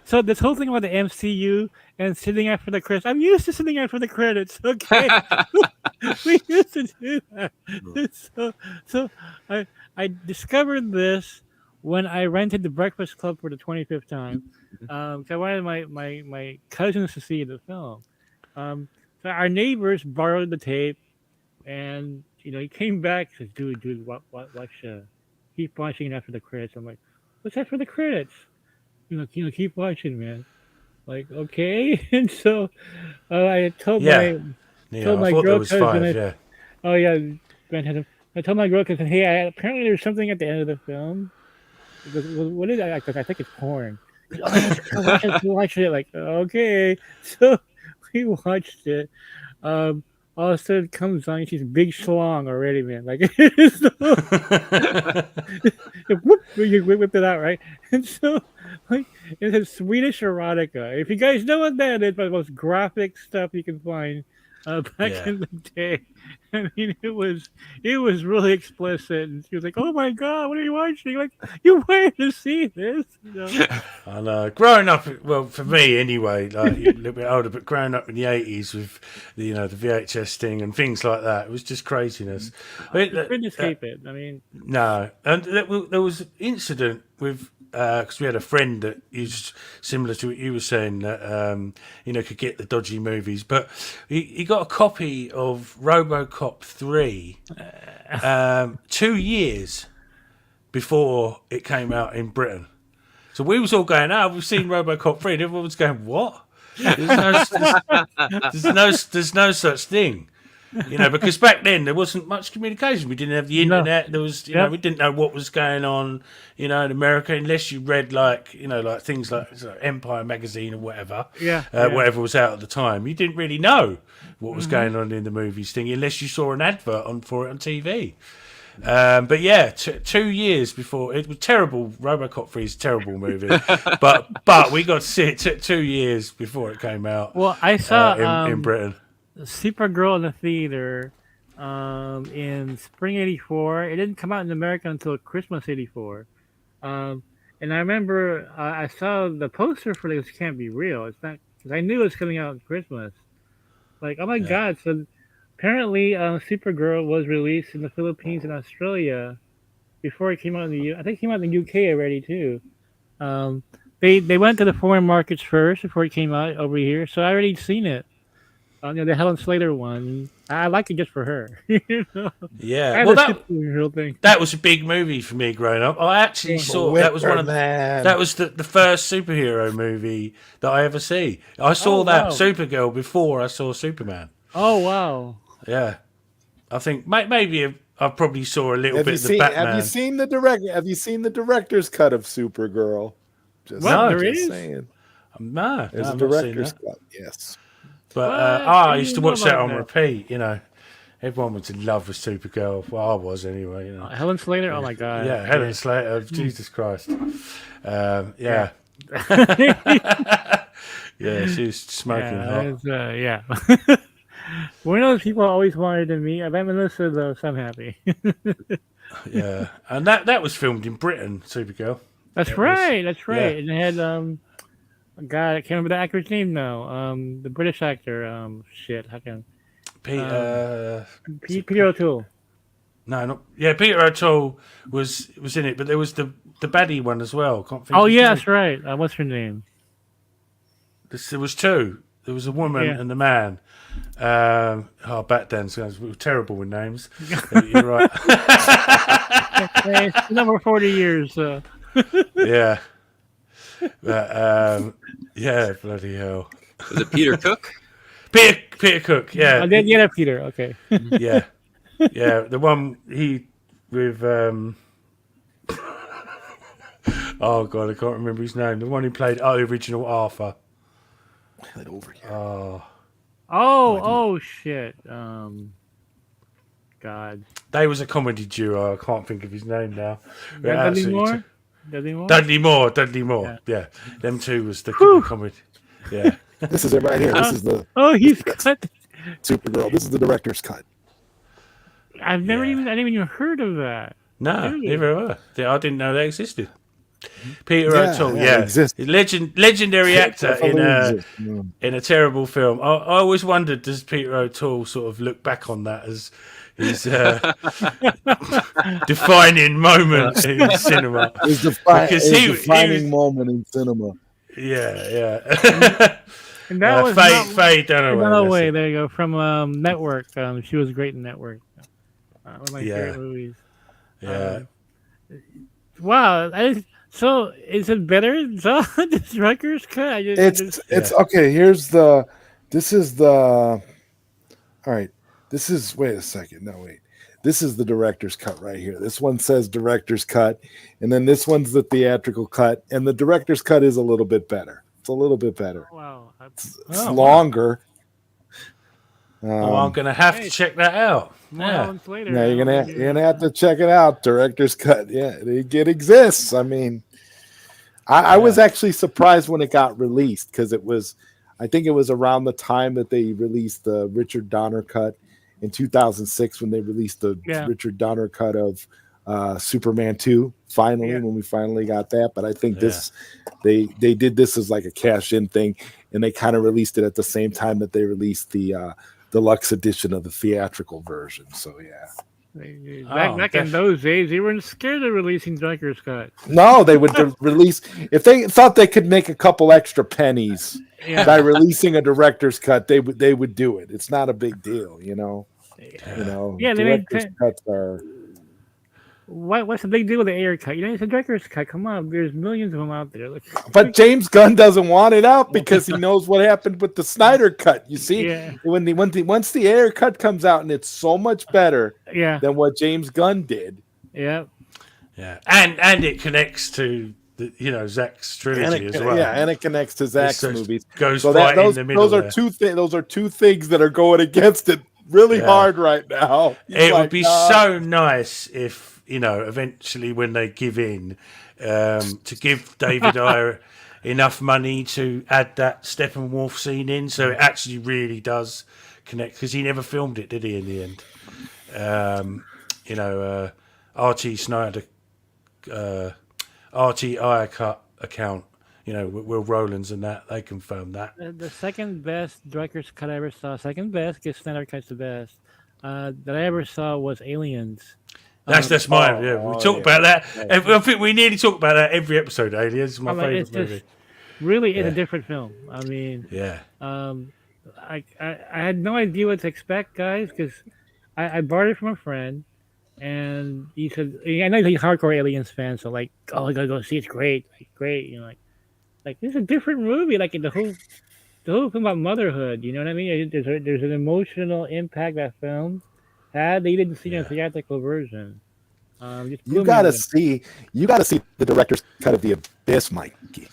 so this whole thing about the MCU and sitting after the credits, I'm used to sitting after the credits. Okay, we used to do that. So I discovered this when I rented the Breakfast Club for the 25th time. So I wanted my cousins to see the film. So our neighbors borrowed the tape, and he came back and says, "Dude, watch, keep watching it after the credits." I'm like, "What's after the credits?" Keep watching, man. Like, okay. And so I told Yeah. my Yeah, told I my thought there girl was 5. cousin, Yeah. oh yeah, Grant had I told my girl cousin, hey, apparently there's something at the end of the film. He goes, well, what is that? Because I think it's porn. He goes, oh yeah, go watch it. Go watch it. Like, okay. So we watched it. Um, all of a sudden it comes on, she's big schlong already, man. Like, so, whoop, you whip it out, right? And so, like, it's a Swedish erotica. If you guys know what that is, the most graphic stuff you can find back Yeah. in the day. I mean, it was really explicit, and she was like, "Oh my god, what are you watching? Like, you wanted to see this?" You know? I know. Growing up, well, for me anyway, like a little bit older, but growing up in the 80s with the VHS thing and things like that, it was just craziness. You couldn't escape it. I mean, no, and there was an incident with because we had a friend that is similar to what you were saying that could get the dodgy movies, but he got a copy of RoboCop 3 2 years before it came out in Britain. So we was all going, we've seen RoboCop 3, and everyone was going, what? There's no such thing. Because back then there wasn't much communication. We didn't have the internet. There was, we didn't know what was going on, in America, unless you read like things like Empire magazine or whatever. Whatever was out at the time. You didn't really know what was going on in the movies thing unless you saw an advert for it on TV. But yeah, 2 years before it was terrible. RoboCop 3 is a terrible movie, but we got to see it 2 years before it came out. Well, I saw in Britain. Supergirl in the theater in spring '84. It didn't come out in America until Christmas '84. And I remember I saw the poster for this. Can't be real. It's not, because I knew it was coming out at Christmas. Like, oh my god! So apparently, Supergirl was released in the Philippines and Australia before it came out in the I think it came out in the UK already too. They went to the foreign markets first before it came out over here. So I already seen it. The Helen Slater one. I like it just for her. Yeah, well, that was a big movie for me growing up. I actually saw that was that was the first superhero movie that I ever see. I saw Supergirl before I saw Superman. Oh wow! Yeah, I think maybe I probably saw a little bit of the Batman. Have you seen the director's cut of Supergirl? There is. Saying. No, there's a director's cut. Yes. But I used to watch that on repeat. Everyone was in love with Supergirl. Well, I was anyway. Helen Slater. Oh my god. Yeah, Helen Slater. Jesus Christ. Yeah. Yeah, she was smoking hot. Yeah. One of those people I always wanted to meet. I met Melissa though, so I'm happy. Yeah, and that was filmed in Britain. Supergirl. That's right. Yeah. And it had God, I can't remember the actor's name now. The British actor. How can Peter O'Toole. No, not Peter O'Toole was in it, but there was the baddie one as well. Can't think that's right. What's her name? There was two. There was a woman and the man. Back then, so we were terrible with names. You're right. It's number 40 years. Yeah. But, bloody hell. Was it Peter Cook? Peter Cook, yeah. Peter, okay. Yeah. The one with oh god, I can't remember his name. The one who played original Arthur. Over here. Oh shit. God. They was a comedy duo. I can't think of his name now. Dudley Moore? Dudley Moore. Yeah. Them two was the comedy. Yeah. This is it right here. This is the. He's cut. Supergirl. This is the director's cut. I didn't even heard of that. No, never were. I didn't know they existed. Peter O'Toole, legendary actor in a terrible film. I always wondered, does Peter O'Toole sort of look back on that as his defining moment in cinema? His defining moment in cinema. Yeah. And that was Faye Dunaway. There you go. From Network. She was great in Network. One of my favorite movies. Yeah. Wow. So is it better than the director's cut? It's okay. This is the all right. This is wait a second. No wait. This is the director's cut right here. This one says director's cut, and then this one's the theatrical cut, and the director's cut is a little bit better. It's a little bit better. Wow. It's longer. I'm gonna have to check that out. Yeah, later, yeah, you're gonna have to check it out. Director's cut. Yeah, it exists. I mean, I was actually surprised when it got released because I think it was around the time that they released the Richard Donner cut in 2006 when they released the Richard Donner cut of Superman 2. Finally, when we finally got that, but I think they did this as like a cash-in thing, and they kind of released it at the same time that they released the deluxe edition of the theatrical version. So back in those days, they weren't scared of releasing director's cut. No, they would release if they thought they could make a couple extra pennies by releasing a director's cut. They would do it. It's not a big deal, you know. Yeah, director's cuts are. What's the big deal with the air cut? It's a director's cut. Come on, there's millions of them out there. But James Gunn doesn't want it out because he knows what happened with the Snyder cut. You see, once the air cut comes out and it's so much better than what James Gunn did. Yeah, and it connects to Zack's trilogy as well. Yeah, and it connects to Zack's movies. Goes in the middle. Those are two things that are going against it really hard right now. It would be so nice if. Eventually when they give in, to give David Ayer enough money to add that Steppenwolf scene in, so it actually really does connect, because he never filmed it, did he, in the end? R.T. Snyder, R.T. Ayer cut account, Will Rowlands and that, they confirmed that. The second best director's cut I ever saw, second best, because Snyder Cut's the best, that I ever saw was Aliens. That's mine. We talk about that. I think we nearly talk about that every episode. Aliens is my favorite movie. Really, it's a different film. I mean, I had no idea what to expect, guys, because I borrowed it from a friend, and he said, I know he's a hardcore Aliens fan, so I gotta go see it. It's great, great. Like this is a different movie. Like the whole thing about motherhood. You know what I mean? There's an emotional impact that film had. They didn't see the theatrical version. You gotta see the director's cut of The Abyss, Mikey.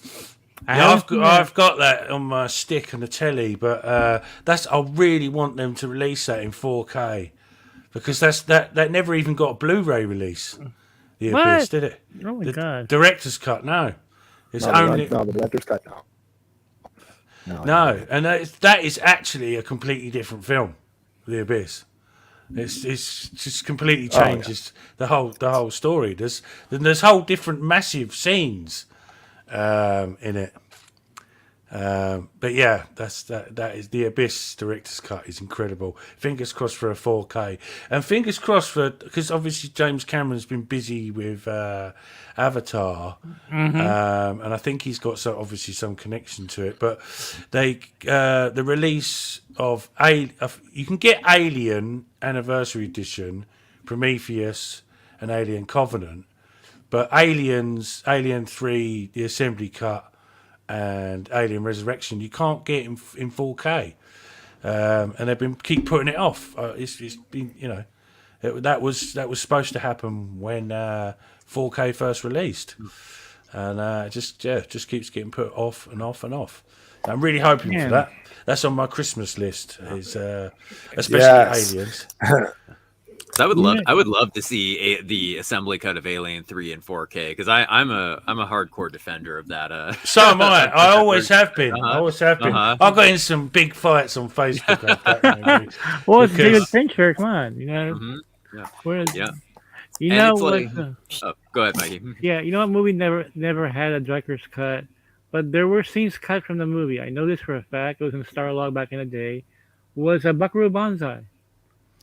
I've got that on my stick on the telly, but I really want them to release that in 4K, because that never even got a Blu-ray release. The Abyss, did it? Oh my god! Director's cut, no. It's only the director's cut, no, and that is actually a completely different film, The Abyss. It's just completely changes the whole story. There's whole different massive scenes in it. But yeah, that is The Abyss director's cut is incredible. Fingers crossed for a 4K, and fingers crossed because obviously James Cameron's been busy with Avatar, and I think he's got some connection to it. But the release of you can get Alien Anniversary Edition, Prometheus, and Alien Covenant, but Alien 3, the Assembly Cut, and Alien Resurrection, you can't get in 4K, and they've keep putting it off. It's been that was supposed to happen when 4K first released, and it just keeps getting put off and off and off. I'm really hoping for that. That's on my Christmas list. Is especially Aliens. So I would love to see the assembly cut of Alien 3 in 4K, because I'm a hardcore defender of that. So am I. I always have been. I got in some big fights on Facebook after that movie. Well, it's David Fincher. Come on, go ahead, Mikey. Yeah, you know what movie never had a director's cut, but there were scenes cut from the movie. I know this for a fact. It was in Starlog back in the day. Was Buckaroo Banzai.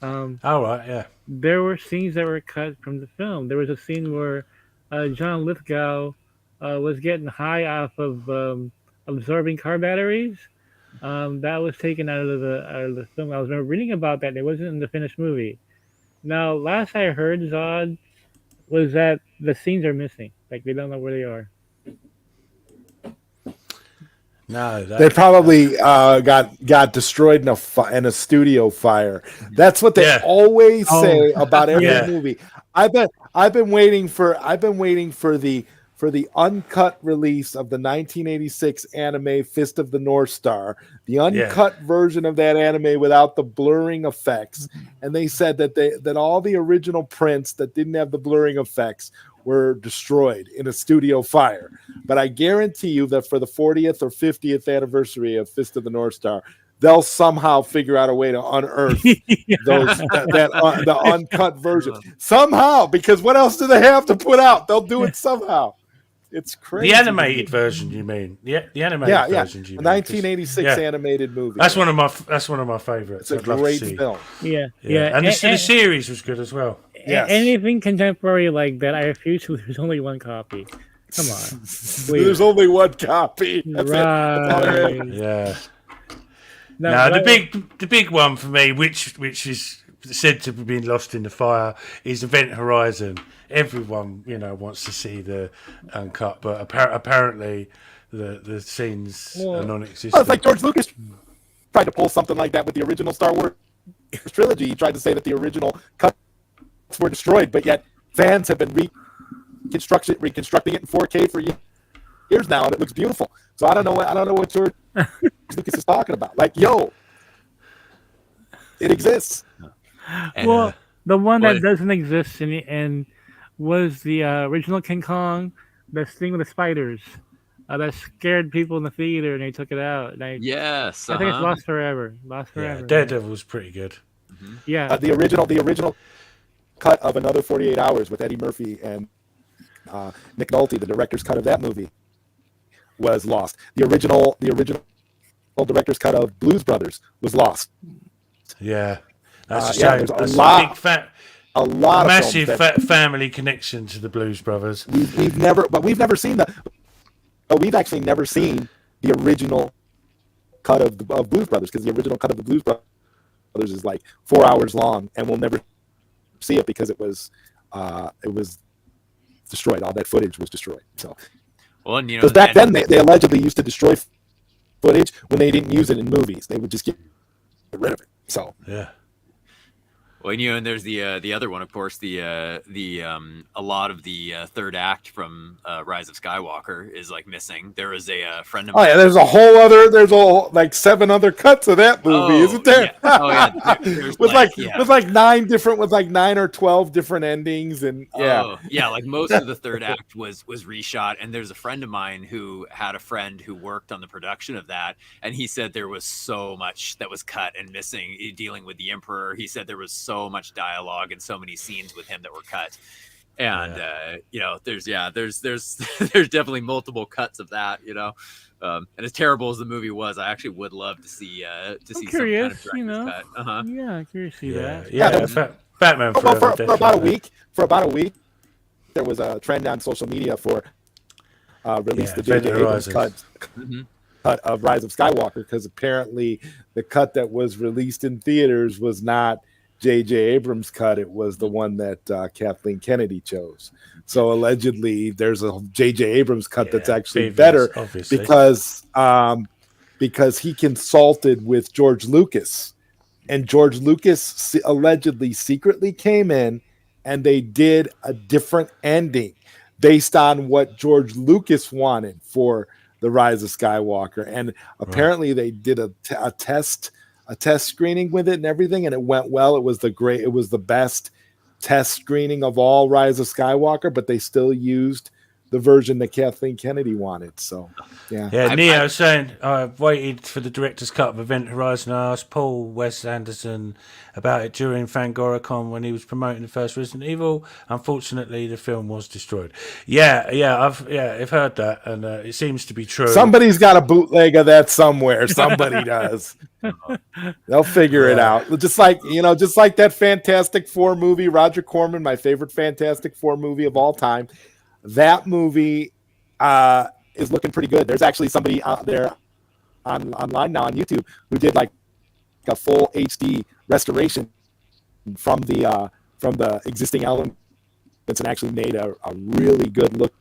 Right, yeah. There were scenes that were cut from the film. There was a scene where John Lithgow was getting high off of absorbing car batteries. That was taken out of the film. I was reading about that. It wasn't in the finished movie. Now, last I heard, Zod, was that the scenes are missing. Like they don't know where they are. No, they probably got destroyed in a studio fire. That's what they always say about every movie. I've been waiting for the uncut release of the 1986 anime Fist of the North Star, the uncut version of that anime without the blurring effects. And they said that all the original prints that didn't have the blurring effects were destroyed in a studio fire. But I guarantee you that for the 40th or 50th anniversary of Fist of the North Star, they'll somehow figure out a way to unearth the uncut version somehow. Because what else do they have to put out? They'll do it somehow. It's crazy. The animated version, you mean? The animated version, you mean? 1986 animated movie. That's one of my favorites. It's a great film. Yeah. And the series was good as well. Yes. Anything contemporary like that, I refuse to. There's only one copy. Come on. There's only one copy. That's right. It. Yeah. Now the big one for me, which is said to have been lost in the fire, is Event Horizon. Everyone, wants to see the uncut, but apparently the scenes are non-existent. It's like George Lucas tried to pull something like that with the original Star Wars trilogy. He tried to say that the original cuts were destroyed, but yet fans have been reconstructing it in 4K for years now, and it looks beautiful. So I don't know what George Lucas is talking about. Like, it exists. Well, the one that doesn't exist and was the original King Kong, the thing with the spiders that scared people in the theater, and they took it out. I think it's lost forever. Yeah, Daredevil was pretty good. Mm-hmm. Yeah, the original cut of Another 48 Hours with Eddie Murphy and Nick Nolte, the director's cut of that movie, was lost. The original director's cut of Blues Brothers was lost. Yeah, that's a shame. There's a massive family connection to the Blues Brothers. We've never seen that. We've actually never seen the original cut of Blues Brothers, because the original cut of the Blues Brothers is like 4 hours long, and we'll never see it because it was destroyed. All that footage was destroyed. So, because back then they allegedly used to destroy footage when they didn't use it in movies. They would just get rid of it. So yeah. Well, and there's the other one, of course, a lot of the third act from Rise of Skywalker is like missing. There was a friend of mine. Oh yeah, there's like 7 other cuts of that movie, isn't there? Yeah. Oh yeah, with like 9 or 12 different endings, and like most of the third act was reshot. And there's a friend of mine who had a friend who worked on the production of that, and he said there was so much that was cut and missing dealing with the Emperor. He said there was so much dialogue and so many scenes with him that were cut, and there's definitely multiple cuts of that, and as terrible as the movie was, I actually would love to see some kind of director's cut. Yeah, curious to see that. Yeah, Batman for about a week there was a trend on social media for release the J.J. Abrams cut of Rise of Skywalker, because apparently the cut that was released in theaters was not J.J. Abrams' cut. It was the one that Kathleen Kennedy chose. So allegedly there's a J.J. Abrams cut that's actually better, obviously, because he consulted with George Lucas, and George Lucas allegedly secretly came in and they did a different ending based on what George Lucas wanted for the Rise of Skywalker. And apparently they did a test screening with it and everything, and it went well. It was the best test screening of all Rise of Skywalker, but they still used the version that Kathleen Kennedy wanted. So Neo saying I waited for the director's cut of Event Horizon. I asked Paul Wes Anderson about it during FangoraCon when he was promoting the first Resident Evil. Unfortunately, the film was destroyed. I've heard that, and it seems to be true. Somebody's got a bootleg of that somewhere. Somebody does. They'll figure it out. Just like that Fantastic Four movie, Roger Corman, my favorite Fantastic Four movie of all time. That movie is looking pretty good. There's actually somebody out there online now on YouTube who did like a full HD restoration from the existing elements and actually made a really good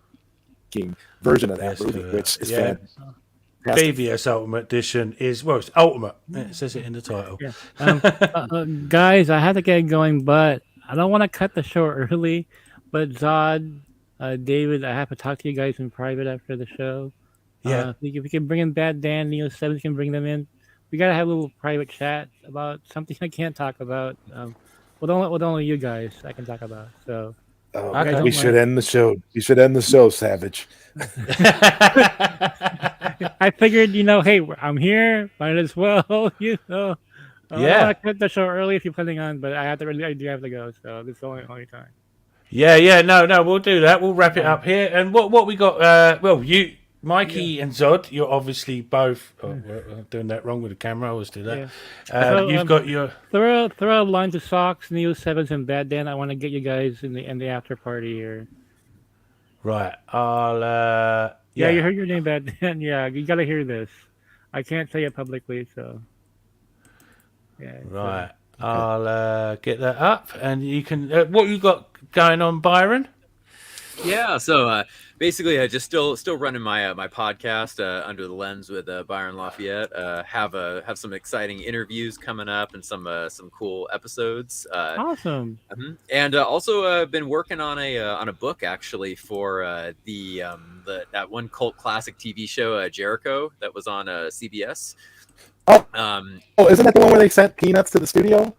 looking version of that movie, which is fantastic. BVS Ultimate Edition is, well, it's Ultimate. It says it in the title. Yeah. Guys, I have to get going, but I don't want to cut the show early. But Zod, David, I have to talk to you guys in private after the show. Yeah. If we can bring in Bad Dan, Neo 7 can bring them in. We got to have a little private chat about something I can't talk about. With only you guys I can talk about. So we should end the show. You should end the show, Savage. I figured, hey, I'm here. Might as well, I don't want to cut the show early if you're planning on, but I do have to go. So this is the only time. Yeah. No, we'll do that. We'll wrap it up here. And what we got? You, Mikey, and Zod. You're obviously both. I'm doing that wrong with the camera. I always do that. Yeah. You've got your throw a line to Socks, Neo 7s, and Bad Dan. I want to get you guys in the after party here. Right. I'll. Yeah, you heard your name, Bad Dan. Yeah, you got to hear this. I can't say it publicly, so. Yeah. Right. I'll get that up, and you can. What you got going on, Byron? Yeah. So basically, I just still running my my podcast Under the Lens with Byron Lafayette. Have some exciting interviews coming up and some cool episodes. Awesome. And also been working on a book actually for that one cult classic TV show Jericho that was on CBS. Isn't that the one where they sent peanuts to the studio?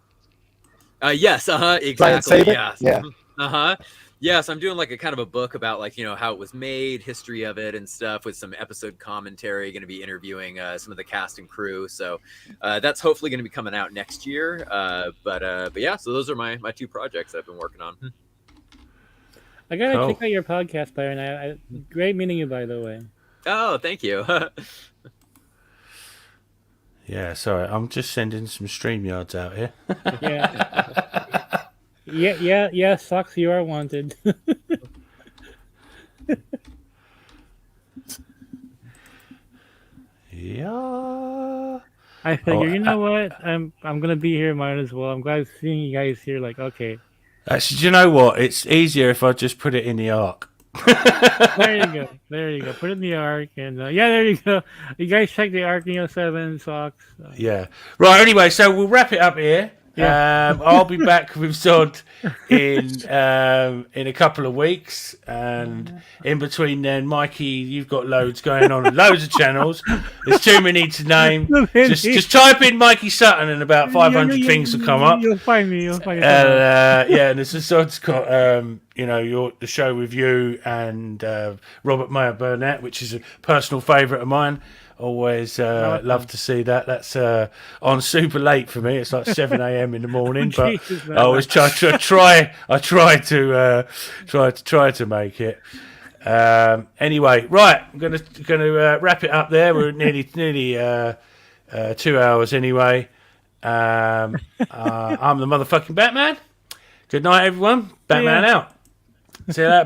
Yes. Exactly. Yeah. Yes, I'm doing like a kind of a book about how it was made, history of it and stuff, with some episode commentary. Going to be interviewing some of the cast and crew. So that's hopefully going to be coming out next year. But yeah, so those are my two projects I've been working on. I gotta check out your podcast, Byron. Great meeting you, by the way. Oh, thank you. Yeah, sorry, I'm just sending some StreamYards out here. Yeah, Socks, you are wanted. Yeah. I figure, you know what? I'm gonna be here, might as well. I'm glad seeing you guys here. Like, okay. Actually, do you know what? It's easier if I just put it in the arc. There you go. Put it in the arc, and there you go. You guys check the arc, Neo 7 Socks. Yeah. Right. Anyway, so we'll wrap it up here. Yeah. I'll be back with Zod in a couple of weeks, and in between then, Mikey, you've got loads going on, loads of channels. There's too many to name. Just type in Mikey Sutton, and about 500 things will come up. You'll find me. And this is Zod's got the show with you and Robert Mayer Burnett, which is a personal favourite of mine. Always love to see that. That's on super late for me. It's like 7 a.m. in the morning, but I always try to make it. Anyway, right, I'm gonna wrap it up there. We're nearly 2 hours anyway. I'm the motherfucking Batman. Good night, everyone. Batman out. See you later.